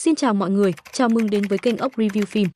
Xin chào mọi người, chào mừng đến với kênh ốc review phim.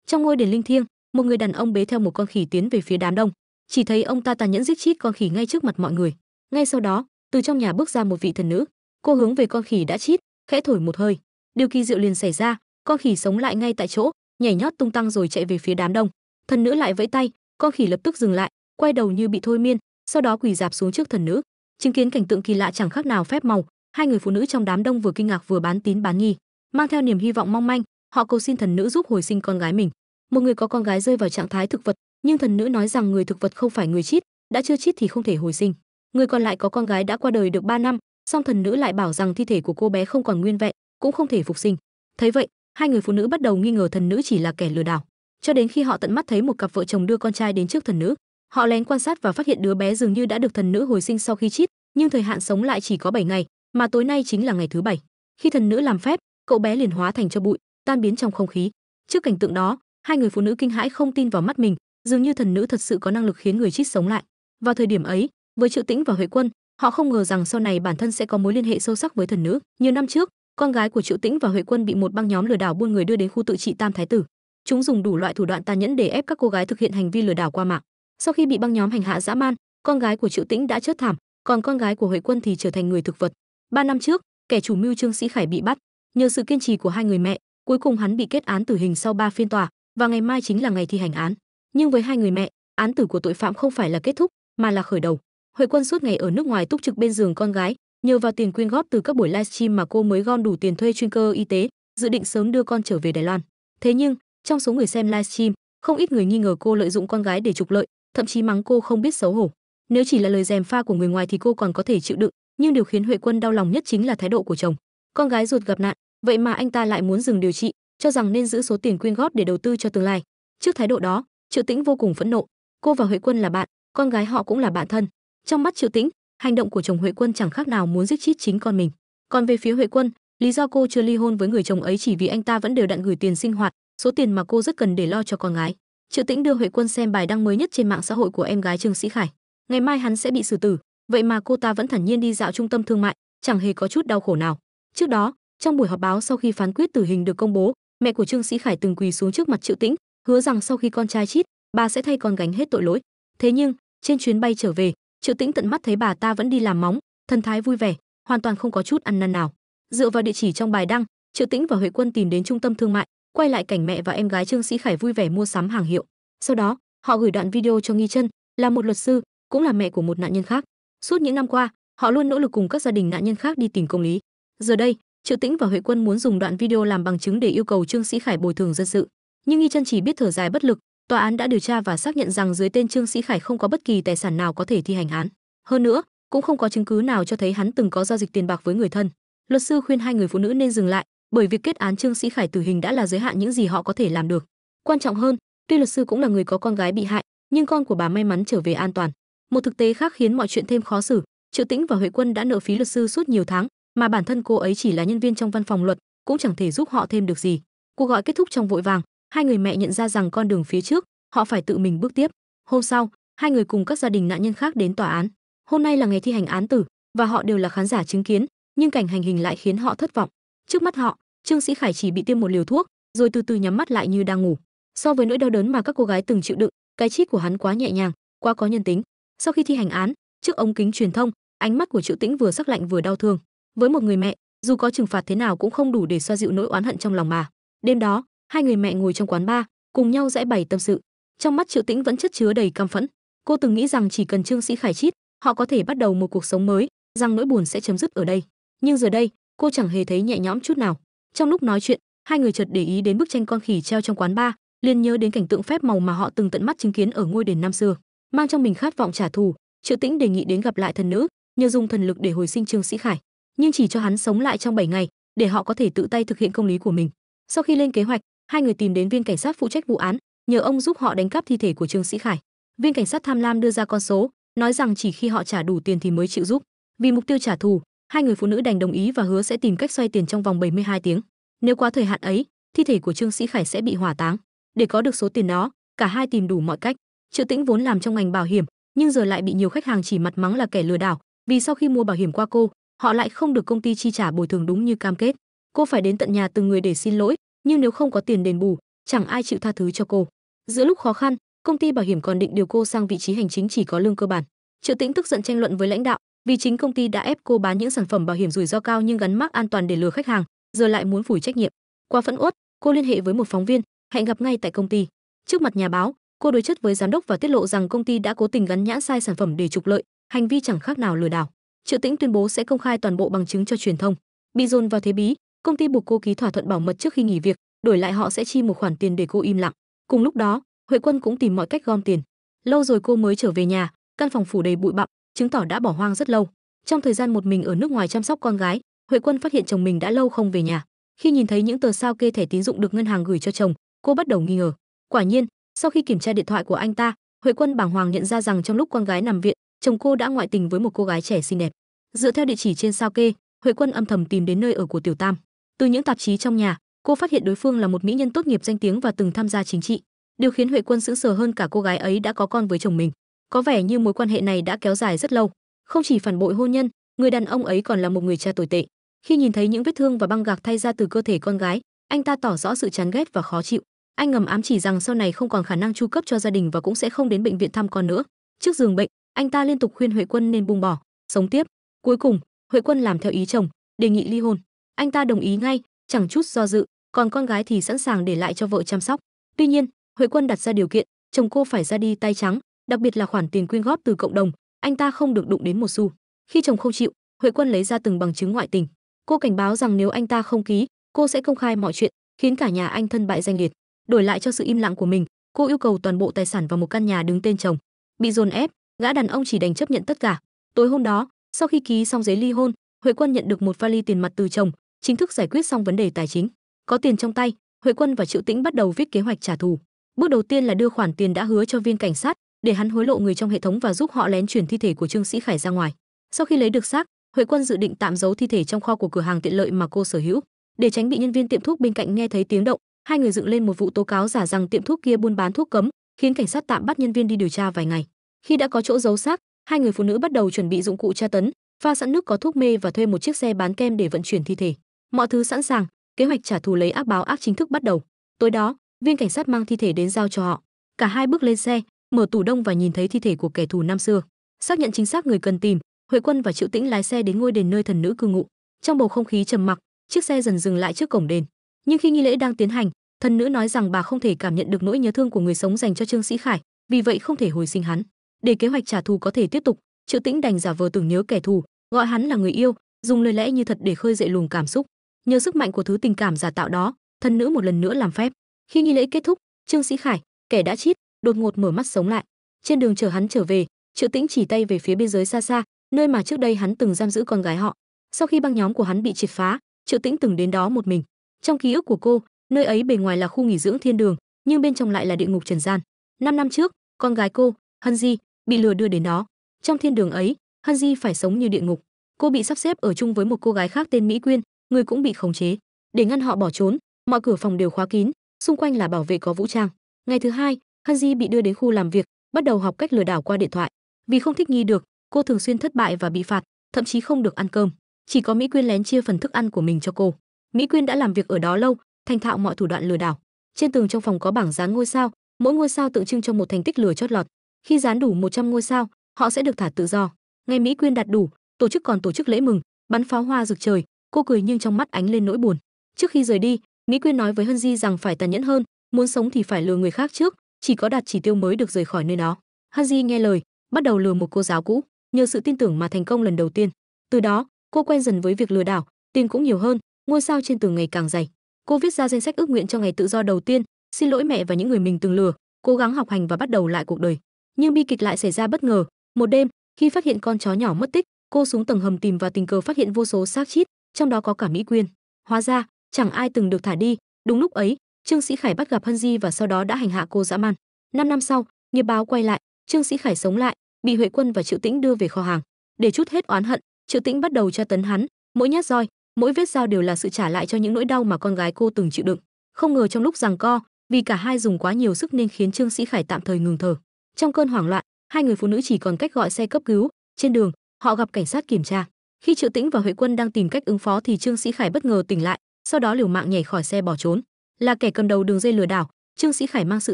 Trong ngôi đền linh thiêng, một người đàn ông bế theo một con khỉ tiến về phía đám đông. Chỉ thấy ông ta tàn nhẫn giết chết con khỉ ngay trước mặt mọi người. Ngay sau đó, từ trong nhà bước ra một vị thần nữ. Cô hướng về con khỉ đã chết, khẽ thổi một hơi. Điều kỳ diệu liền xảy ra, con khỉ sống lại ngay tại chỗ, nhảy nhót tung tăng rồi chạy về phía đám đông. Thần nữ lại vẫy tay, con khỉ lập tức dừng lại, quay đầu như bị thôi miên, sau đó quỳ rạp xuống trước thần nữ. Chứng kiến cảnh tượng kỳ lạ chẳng khác nào phép màu, hai người phụ nữ trong đám đông vừa kinh ngạc vừa bán tín bán nghi, mang theo niềm hy vọng mong manh, họ cầu xin thần nữ giúp hồi sinh con gái mình. Một người có con gái rơi vào trạng thái thực vật, nhưng thần nữ nói rằng người thực vật không phải người chết, đã chưa chết thì không thể hồi sinh. Người còn lại có con gái đã qua đời được 3 năm, song thần nữ lại bảo rằng thi thể của cô bé không còn nguyên vẹn, cũng không thể phục sinh. Thấy vậy, hai người phụ nữ bắt đầu nghi ngờ thần nữ chỉ là kẻ lừa đảo. Cho đến khi họ tận mắt thấy một cặp vợ chồng đưa con trai đến trước thần nữ, họ lén quan sát và phát hiện đứa bé dường như đã được thần nữ hồi sinh sau khi chết, nhưng thời hạn sống lại chỉ có 7 ngày, mà tối nay chính là ngày thứ 7. Khi thần nữ làm phép, cậu bé liền hóa thành tro bụi, tan biến trong không khí. Trước cảnh tượng đó, hai người phụ nữ kinh hãi không tin vào mắt mình, dường như thần nữ thật sự có năng lực khiến người chết sống lại. Vào thời điểm ấy, với Triệu Tĩnh và Huệ Quân, họ không ngờ rằng sau này bản thân sẽ có mối liên hệ sâu sắc với thần nữ. Nhiều năm trước, con gái của Triệu Tĩnh và Huệ Quân bị một băng nhóm lừa đảo buôn người đưa đến khu tự trị Tam Thái Tử. Chúng dùng đủ loại thủ đoạn tàn nhẫn để ép các cô gái thực hiện hành vi lừa đảo qua mạng. Sau khi bị băng nhóm hành hạ dã man, con gái của Triệu Tĩnh đã chết thảm, còn con gái của Huệ Quân thì trở thành người thực vật. 3 năm trước, kẻ chủ mưu Trương Sĩ Khải bị bắt. Nhờ sự kiên trì của hai người mẹ, cuối cùng hắn bị kết án tử hình sau 3 phiên tòa, và ngày mai chính là ngày thi hành án. Nhưng với hai người mẹ, án tử của tội phạm không phải là kết thúc, mà là khởi đầu. Huệ Quân suốt ngày ở nước ngoài túc trực bên giường con gái, nhờ vào tiền quyên góp từ các buổi livestream mà cô mới gom đủ tiền thuê chuyên cơ y tế, dự định sớm đưa con trở về Đài Loan. Thế nhưng, trong số người xem livestream, không ít người nghi ngờ cô lợi dụng con gái để trục lợi, thậm chí mắng cô không biết xấu hổ. Nếu chỉ là lời gièm pha của người ngoài thì cô còn có thể chịu đựng, nhưng điều khiến Huệ Quân đau lòng nhất chính là thái độ của chồng. Con gái ruột gặp nạn, vậy mà anh ta lại muốn dừng điều trị, cho rằng nên giữ số tiền quyên góp để đầu tư cho tương lai. Trước thái độ đó, Triệu Tĩnh vô cùng phẫn nộ. Cô và Huệ Quân là bạn, con gái họ cũng là bạn thân. Trong mắt Triệu Tĩnh, hành động của chồng Huệ Quân chẳng khác nào muốn giết chết chính con mình. Còn về phía Huệ Quân, lý do cô chưa ly hôn với người chồng ấy chỉ vì anh ta vẫn đều đặn gửi tiền sinh hoạt, số tiền mà cô rất cần để lo cho con gái. Triệu Tĩnh đưa Huệ Quân xem bài đăng mới nhất trên mạng xã hội của em gái Trương Sĩ Khải. Ngày mai hắn sẽ bị xử tử, vậy mà cô ta vẫn thản nhiên đi dạo trung tâm thương mại, chẳng hề có chút đau khổ nào. Trước đó, trong buổi họp báo sau khi phán quyết tử hình được công bố, mẹ của Trương Sĩ Khải từng quỳ xuống trước mặt Triệu Tĩnh, hứa rằng sau khi con trai chết, bà sẽ thay con gánh hết tội lỗi. Thế nhưng, trên chuyến bay trở về, Triệu Tĩnh tận mắt thấy bà ta vẫn đi làm móng, thần thái vui vẻ, hoàn toàn không có chút ăn năn nào. Dựa vào địa chỉ trong bài đăng, Triệu Tĩnh và Huệ Quân tìm đến trung tâm thương mại, quay lại cảnh mẹ và em gái Trương Sĩ Khải vui vẻ mua sắm hàng hiệu. Sau đó, họ gửi đoạn video cho Nghi Trân, là một luật sư, cũng là mẹ của một nạn nhân khác. Suốt những năm qua, họ luôn nỗ lực cùng các gia đình nạn nhân khác đi tìm công lý. Giờ đây, Triệu Tĩnh và Huệ Quân muốn dùng đoạn video làm bằng chứng để yêu cầu Trương Sĩ Khải bồi thường dân sự. Nhưng Nghi Trân chỉ biết thở dài bất lực. Tòa án đã điều tra và xác nhận rằng dưới tên Trương Sĩ Khải không có bất kỳ tài sản nào có thể thi hành án. Hơn nữa, cũng không có chứng cứ nào cho thấy hắn từng có giao dịch tiền bạc với người thân. Luật sư khuyên hai người phụ nữ nên dừng lại, bởi việc kết án Trương Sĩ Khải tử hình đã là giới hạn những gì họ có thể làm được. Quan trọng hơn, tuy luật sư cũng là người có con gái bị hại, nhưng con của bà may mắn trở về an toàn. Một thực tế khác khiến mọi chuyện thêm khó xử, Triệu Tĩnh và Huệ Quân đã nợ phí luật sư suốt nhiều tháng, mà bản thân cô ấy chỉ là nhân viên trong văn phòng luật, cũng chẳng thể giúp họ thêm được gì. Cuộc gọi kết thúc trong vội vàng, hai người mẹ nhận ra rằng con đường phía trước, họ phải tự mình bước tiếp. Hôm sau, hai người cùng các gia đình nạn nhân khác đến tòa án. Hôm nay là ngày thi hành án tử, và họ đều là khán giả chứng kiến, nhưng cảnh hành hình lại khiến họ thất vọng. Trước mắt họ, Trương Sĩ Khải chỉ bị tiêm một liều thuốc, rồi từ từ nhắm mắt lại như đang ngủ. So với nỗi đau đớn mà các cô gái từng chịu đựng, cái chết của hắn quá nhẹ nhàng, quá có nhân tính. Sau khi thi hành án, trước ống kính truyền thông, ánh mắt của Triệu Tĩnh vừa sắc lạnh vừa đau thương. Với một người mẹ, dù có trừng phạt thế nào cũng không đủ để xoa dịu nỗi oán hận trong lòng mà. Đêm đó, hai người mẹ ngồi trong quán bar, cùng nhau giãi bày tâm sự. Trong mắt Triệu Tĩnh vẫn chất chứa đầy căm phẫn. Cô từng nghĩ rằng chỉ cần Trương Sĩ Khải chết, họ có thể bắt đầu một cuộc sống mới, rằng nỗi buồn sẽ chấm dứt ở đây. Nhưng giờ đây, cô chẳng hề thấy nhẹ nhõm chút nào. Trong lúc nói chuyện, hai người chợt để ý đến bức tranh con khỉ treo trong quán bar, liền nhớ đến cảnh tượng phép màu mà họ từng tận mắt chứng kiến ở ngôi đền năm xưa. Mang trong mình khát vọng trả thù, Triệu Tĩnh đề nghị đến gặp lại thần nữ, nhờ dùng thần lực để hồi sinh Trương Sĩ Khải, nhưng chỉ cho hắn sống lại trong 7 ngày, để họ có thể tự tay thực hiện công lý của mình. Sau khi lên kế hoạch, hai người tìm đến viên cảnh sát phụ trách vụ án, nhờ ông giúp họ đánh cắp thi thể của Trương Sĩ Khải. Viên cảnh sát tham lam đưa ra con số, nói rằng chỉ khi họ trả đủ tiền thì mới chịu giúp. Vì mục tiêu trả thù, hai người phụ nữ đành đồng ý và hứa sẽ tìm cách xoay tiền trong vòng 72 tiếng. Nếu quá thời hạn ấy, thi thể của Trương Sĩ Khải sẽ bị hỏa táng. Để có được số tiền đó, cả hai tìm đủ mọi cách. Triệu Tĩnh vốn làm trong ngành bảo hiểm, nhưng giờ lại bị nhiều khách hàng chỉ mặt mắng là kẻ lừa đảo, vì sau khi mua bảo hiểm qua cô, họ lại không được công ty chi trả bồi thường đúng như cam kết. Cô phải đến tận nhà từng người để xin lỗi, nhưng nếu không có tiền đền bù, chẳng ai chịu tha thứ cho cô. Giữa lúc khó khăn, công ty bảo hiểm còn định điều cô sang vị trí hành chính chỉ có lương cơ bản. Triệu Tĩnh tức giận tranh luận với lãnh đạo, vì chính công ty đã ép cô bán những sản phẩm bảo hiểm rủi ro cao nhưng gắn mác an toàn để lừa khách hàng, giờ lại muốn phủi trách nhiệm. Quá phẫn uất, cô liên hệ với một phóng viên, hẹn gặp ngay tại công ty. Trước mặt nhà báo, cô đối chất với giám đốc và tiết lộ rằng công ty đã cố tình gắn nhãn sai sản phẩm để trục lợi, hành vi chẳng khác nào lừa đảo. Triệu Tĩnh tuyên bố sẽ công khai toàn bộ bằng chứng cho truyền thông. Bị dồn vào thế bí, công ty buộc cô ký thỏa thuận bảo mật trước khi nghỉ việc, đổi lại họ sẽ chi một khoản tiền để cô im lặng. Cùng lúc đó, Huệ Quân cũng tìm mọi cách gom tiền. Lâu rồi cô mới trở về nhà, căn phòng phủ đầy bụi bặm, chứng tỏ đã bỏ hoang rất lâu. Trong thời gian một mình ở nước ngoài chăm sóc con gái, Huệ Quân phát hiện chồng mình đã lâu không về nhà. Khi nhìn thấy những tờ sao kê thẻ tín dụng được ngân hàng gửi cho chồng, cô bắt đầu nghi ngờ. Quả nhiên, sau khi kiểm tra điện thoại của anh ta, Huệ Quân bàng hoàng nhận ra rằng trong lúc con gái nằm viện, chồng cô đã ngoại tình với một cô gái trẻ xinh đẹp. Dựa theo địa chỉ trên sao kê, Huệ Quân âm thầm tìm đến nơi ở của Tiểu Tam. Từ những tạp chí trong nhà, cô phát hiện đối phương là một mỹ nhân tốt nghiệp danh tiếng và từng tham gia chính trị. Điều khiến Huệ Quân sững sờ hơn cả cô gái ấy đã có con với chồng mình. Có vẻ như mối quan hệ này đã kéo dài rất lâu. Không chỉ phản bội hôn nhân, người đàn ông ấy còn là một người cha tồi tệ. Khi nhìn thấy những vết thương và băng gạc thay ra từ cơ thể con gái, anh ta tỏ rõ sự chán ghét và khó chịu. Anh ngầm ám chỉ rằng sau này không còn khả năng chu cấp cho gia đình và cũng sẽ không đến bệnh viện thăm con nữa. Trước giường bệnh, anh ta liên tục khuyên Huệ Quân nên buông bỏ, sống tiếp. Cuối cùng, Huệ Quân làm theo ý chồng, đề nghị ly hôn. Anh ta đồng ý ngay, chẳng chút do dự, còn con gái thì sẵn sàng để lại cho vợ chăm sóc. Tuy nhiên, Huệ Quân đặt ra điều kiện, chồng cô phải ra đi tay trắng, đặc biệt là khoản tiền quyên góp từ cộng đồng, anh ta không được đụng đến một xu. Khi chồng không chịu, Huệ Quân lấy ra từng bằng chứng ngoại tình. Cô cảnh báo rằng nếu anh ta không ký, cô sẽ công khai mọi chuyện, khiến cả nhà anh thân bại danh liệt. Đổi lại cho sự im lặng của mình, cô yêu cầu toàn bộ tài sản vào một căn nhà đứng tên chồng. Bị dồn ép, gã đàn ông chỉ đành chấp nhận tất cả. Tối hôm đó, sau khi ký xong giấy ly hôn, Huệ Quân nhận được một vali tiền mặt từ chồng, chính thức giải quyết xong vấn đề tài chính. Có tiền trong tay, Huệ Quân và Triệu Tĩnh bắt đầu viết kế hoạch trả thù. Bước đầu tiên là đưa khoản tiền đã hứa cho viên cảnh sát, để hắn hối lộ người trong hệ thống và giúp họ lén chuyển thi thể của Trương Sĩ Khải ra ngoài. Sau khi lấy được xác, Huệ Quân dự định tạm giấu thi thể trong kho của cửa hàng tiện lợi mà cô sở hữu. Để tránh bị nhân viên tiệm thuốc bên cạnh nghe thấy tiếng động, hai người dựng lên một vụ tố cáo giả rằng tiệm thuốc kia buôn bán thuốc cấm, khiến cảnh sát tạm bắt nhân viên đi điều tra vài ngày. Khi đã có chỗ giấu xác, hai người phụ nữ bắt đầu chuẩn bị dụng cụ tra tấn, pha sẵn nước có thuốc mê và thuê một chiếc xe bán kem để vận chuyển thi thể. Mọi thứ sẵn sàng, kế hoạch trả thù lấy ác báo ác chính thức bắt đầu. Tối đó, viên cảnh sát mang thi thể đến giao cho họ. Cả hai bước lên xe, mở tủ đông và nhìn thấy thi thể của kẻ thù năm xưa. Xác nhận chính xác người cần tìm, Huệ Quân và Triệu Tĩnh lái xe đến ngôi đền nơi thần nữ cư ngụ. Trong bầu không khí trầm mặc, chiếc xe dần dừng lại trước cổng đền. Nhưng khi nghi lễ đang tiến hành, thần nữ nói rằng bà không thể cảm nhận được nỗi nhớ thương của người sống dành cho Trương Sĩ Khải, vì vậy không thể hồi sinh hắn. Để kế hoạch trả thù có thể tiếp tục, Triệu Tĩnh đành giả vờ tưởng nhớ kẻ thù, gọi hắn là người yêu, dùng lời lẽ như thật để khơi dậy luồng cảm xúc. Nhờ sức mạnh của thứ tình cảm giả tạo đó, thần nữ một lần nữa làm phép. Khi nghi lễ kết thúc, Trương Sĩ Khải, kẻ đã chết, đột ngột mở mắt sống lại. Trên đường chở hắn trở về, Triệu Tĩnh chỉ tay về phía biên giới xa xa, nơi mà trước đây hắn từng giam giữ con gái họ. Sau khi băng nhóm của hắn bị triệt phá, Triệu Tĩnh từng đến đó một mình. Trong ký ức của cô, nơi ấy bề ngoài là khu nghỉ dưỡng thiên đường, nhưng bên trong lại là địa ngục trần gian. 5 năm trước, con gái cô, Hân Di, bị lừa đưa đến đó. Trong thiên đường ấy, Hân Di phải sống như địa ngục. Cô bị sắp xếp ở chung với một cô gái khác tên Mỹ Quyên, người cũng bị khống chế. Để ngăn họ bỏ trốn, mọi cửa phòng đều khóa kín, xung quanh là bảo vệ có vũ trang. Ngày thứ hai, Hân Di bị đưa đến khu làm việc, bắt đầu học cách lừa đảo qua điện thoại. Vì không thích nghi được, cô thường xuyên thất bại và bị phạt, thậm chí không được ăn cơm. Chỉ có Mỹ Quyên lén chia phần thức ăn của mình cho cô. Mỹ Quyên đã làm việc ở đó lâu, thành thạo mọi thủ đoạn lừa đảo. Trên tường trong phòng có bảng dán ngôi sao, mỗi ngôi sao tượng trưng cho một thành tích lừa chót lọt. Khi dán đủ 100 ngôi sao, họ sẽ được thả tự do. Ngày Mỹ Quyên đạt đủ, tổ chức còn tổ chức lễ mừng, bắn pháo hoa rực trời. Cô cười nhưng trong mắt ánh lên nỗi buồn. Trước khi rời đi, Mỹ Quyên nói với Hân Di rằng phải tàn nhẫn hơn, muốn sống thì phải lừa người khác trước, chỉ có đạt chỉ tiêu mới được rời khỏi nơi đó. Hân Di nghe lời, bắt đầu lừa một cô giáo cũ, nhờ sự tin tưởng mà thành công lần đầu tiên. Từ đó, cô quen dần với việc lừa đảo, tiền cũng nhiều hơn, ngôi sao trên tường ngày càng dày. Cô viết ra danh sách ước nguyện cho ngày tự do đầu tiên, xin lỗi mẹ và những người mình từng lừa, cố gắng học hành và bắt đầu lại cuộc đời. Nhưng bi kịch lại xảy ra bất ngờ. Một đêm, khi phát hiện con chó nhỏ mất tích, cô xuống tầng hầm tìm và tình cờ phát hiện vô số xác chết, trong đó có cả Mỹ Quyên. Hóa ra, chẳng ai từng được thả đi. Đúng lúc ấy, Trương Sĩ Khải bắt gặp Hân Di và sau đó đã hành hạ cô dã man. 5 năm sau, nghiệp báo quay lại, Trương Sĩ Khải sống lại, bị Huệ Quân và Triệu Tĩnh đưa về kho hàng. Để trút hết oán hận, Triệu Tĩnh bắt đầu tra tấn hắn, mỗi nhát roi, mỗi vết dao đều là sự trả lại cho những nỗi đau mà con gái cô từng chịu đựng. Không ngờ trong lúc giằng co, vì cả hai dùng quá nhiều sức nên khiến Trương Sĩ Khải tạm thời ngừng thở. Trong cơn hoảng loạn, hai người phụ nữ chỉ còn cách gọi xe cấp cứu. Trên đường, họ gặp cảnh sát kiểm tra. Khi Triệu Tĩnh và Huệ Quân đang tìm cách ứng phó thì Trương Sĩ Khải bất ngờ tỉnh lại, sau đó liều mạng nhảy khỏi xe bỏ trốn. Là kẻ cầm đầu đường dây lừa đảo, Trương Sĩ Khải mang sự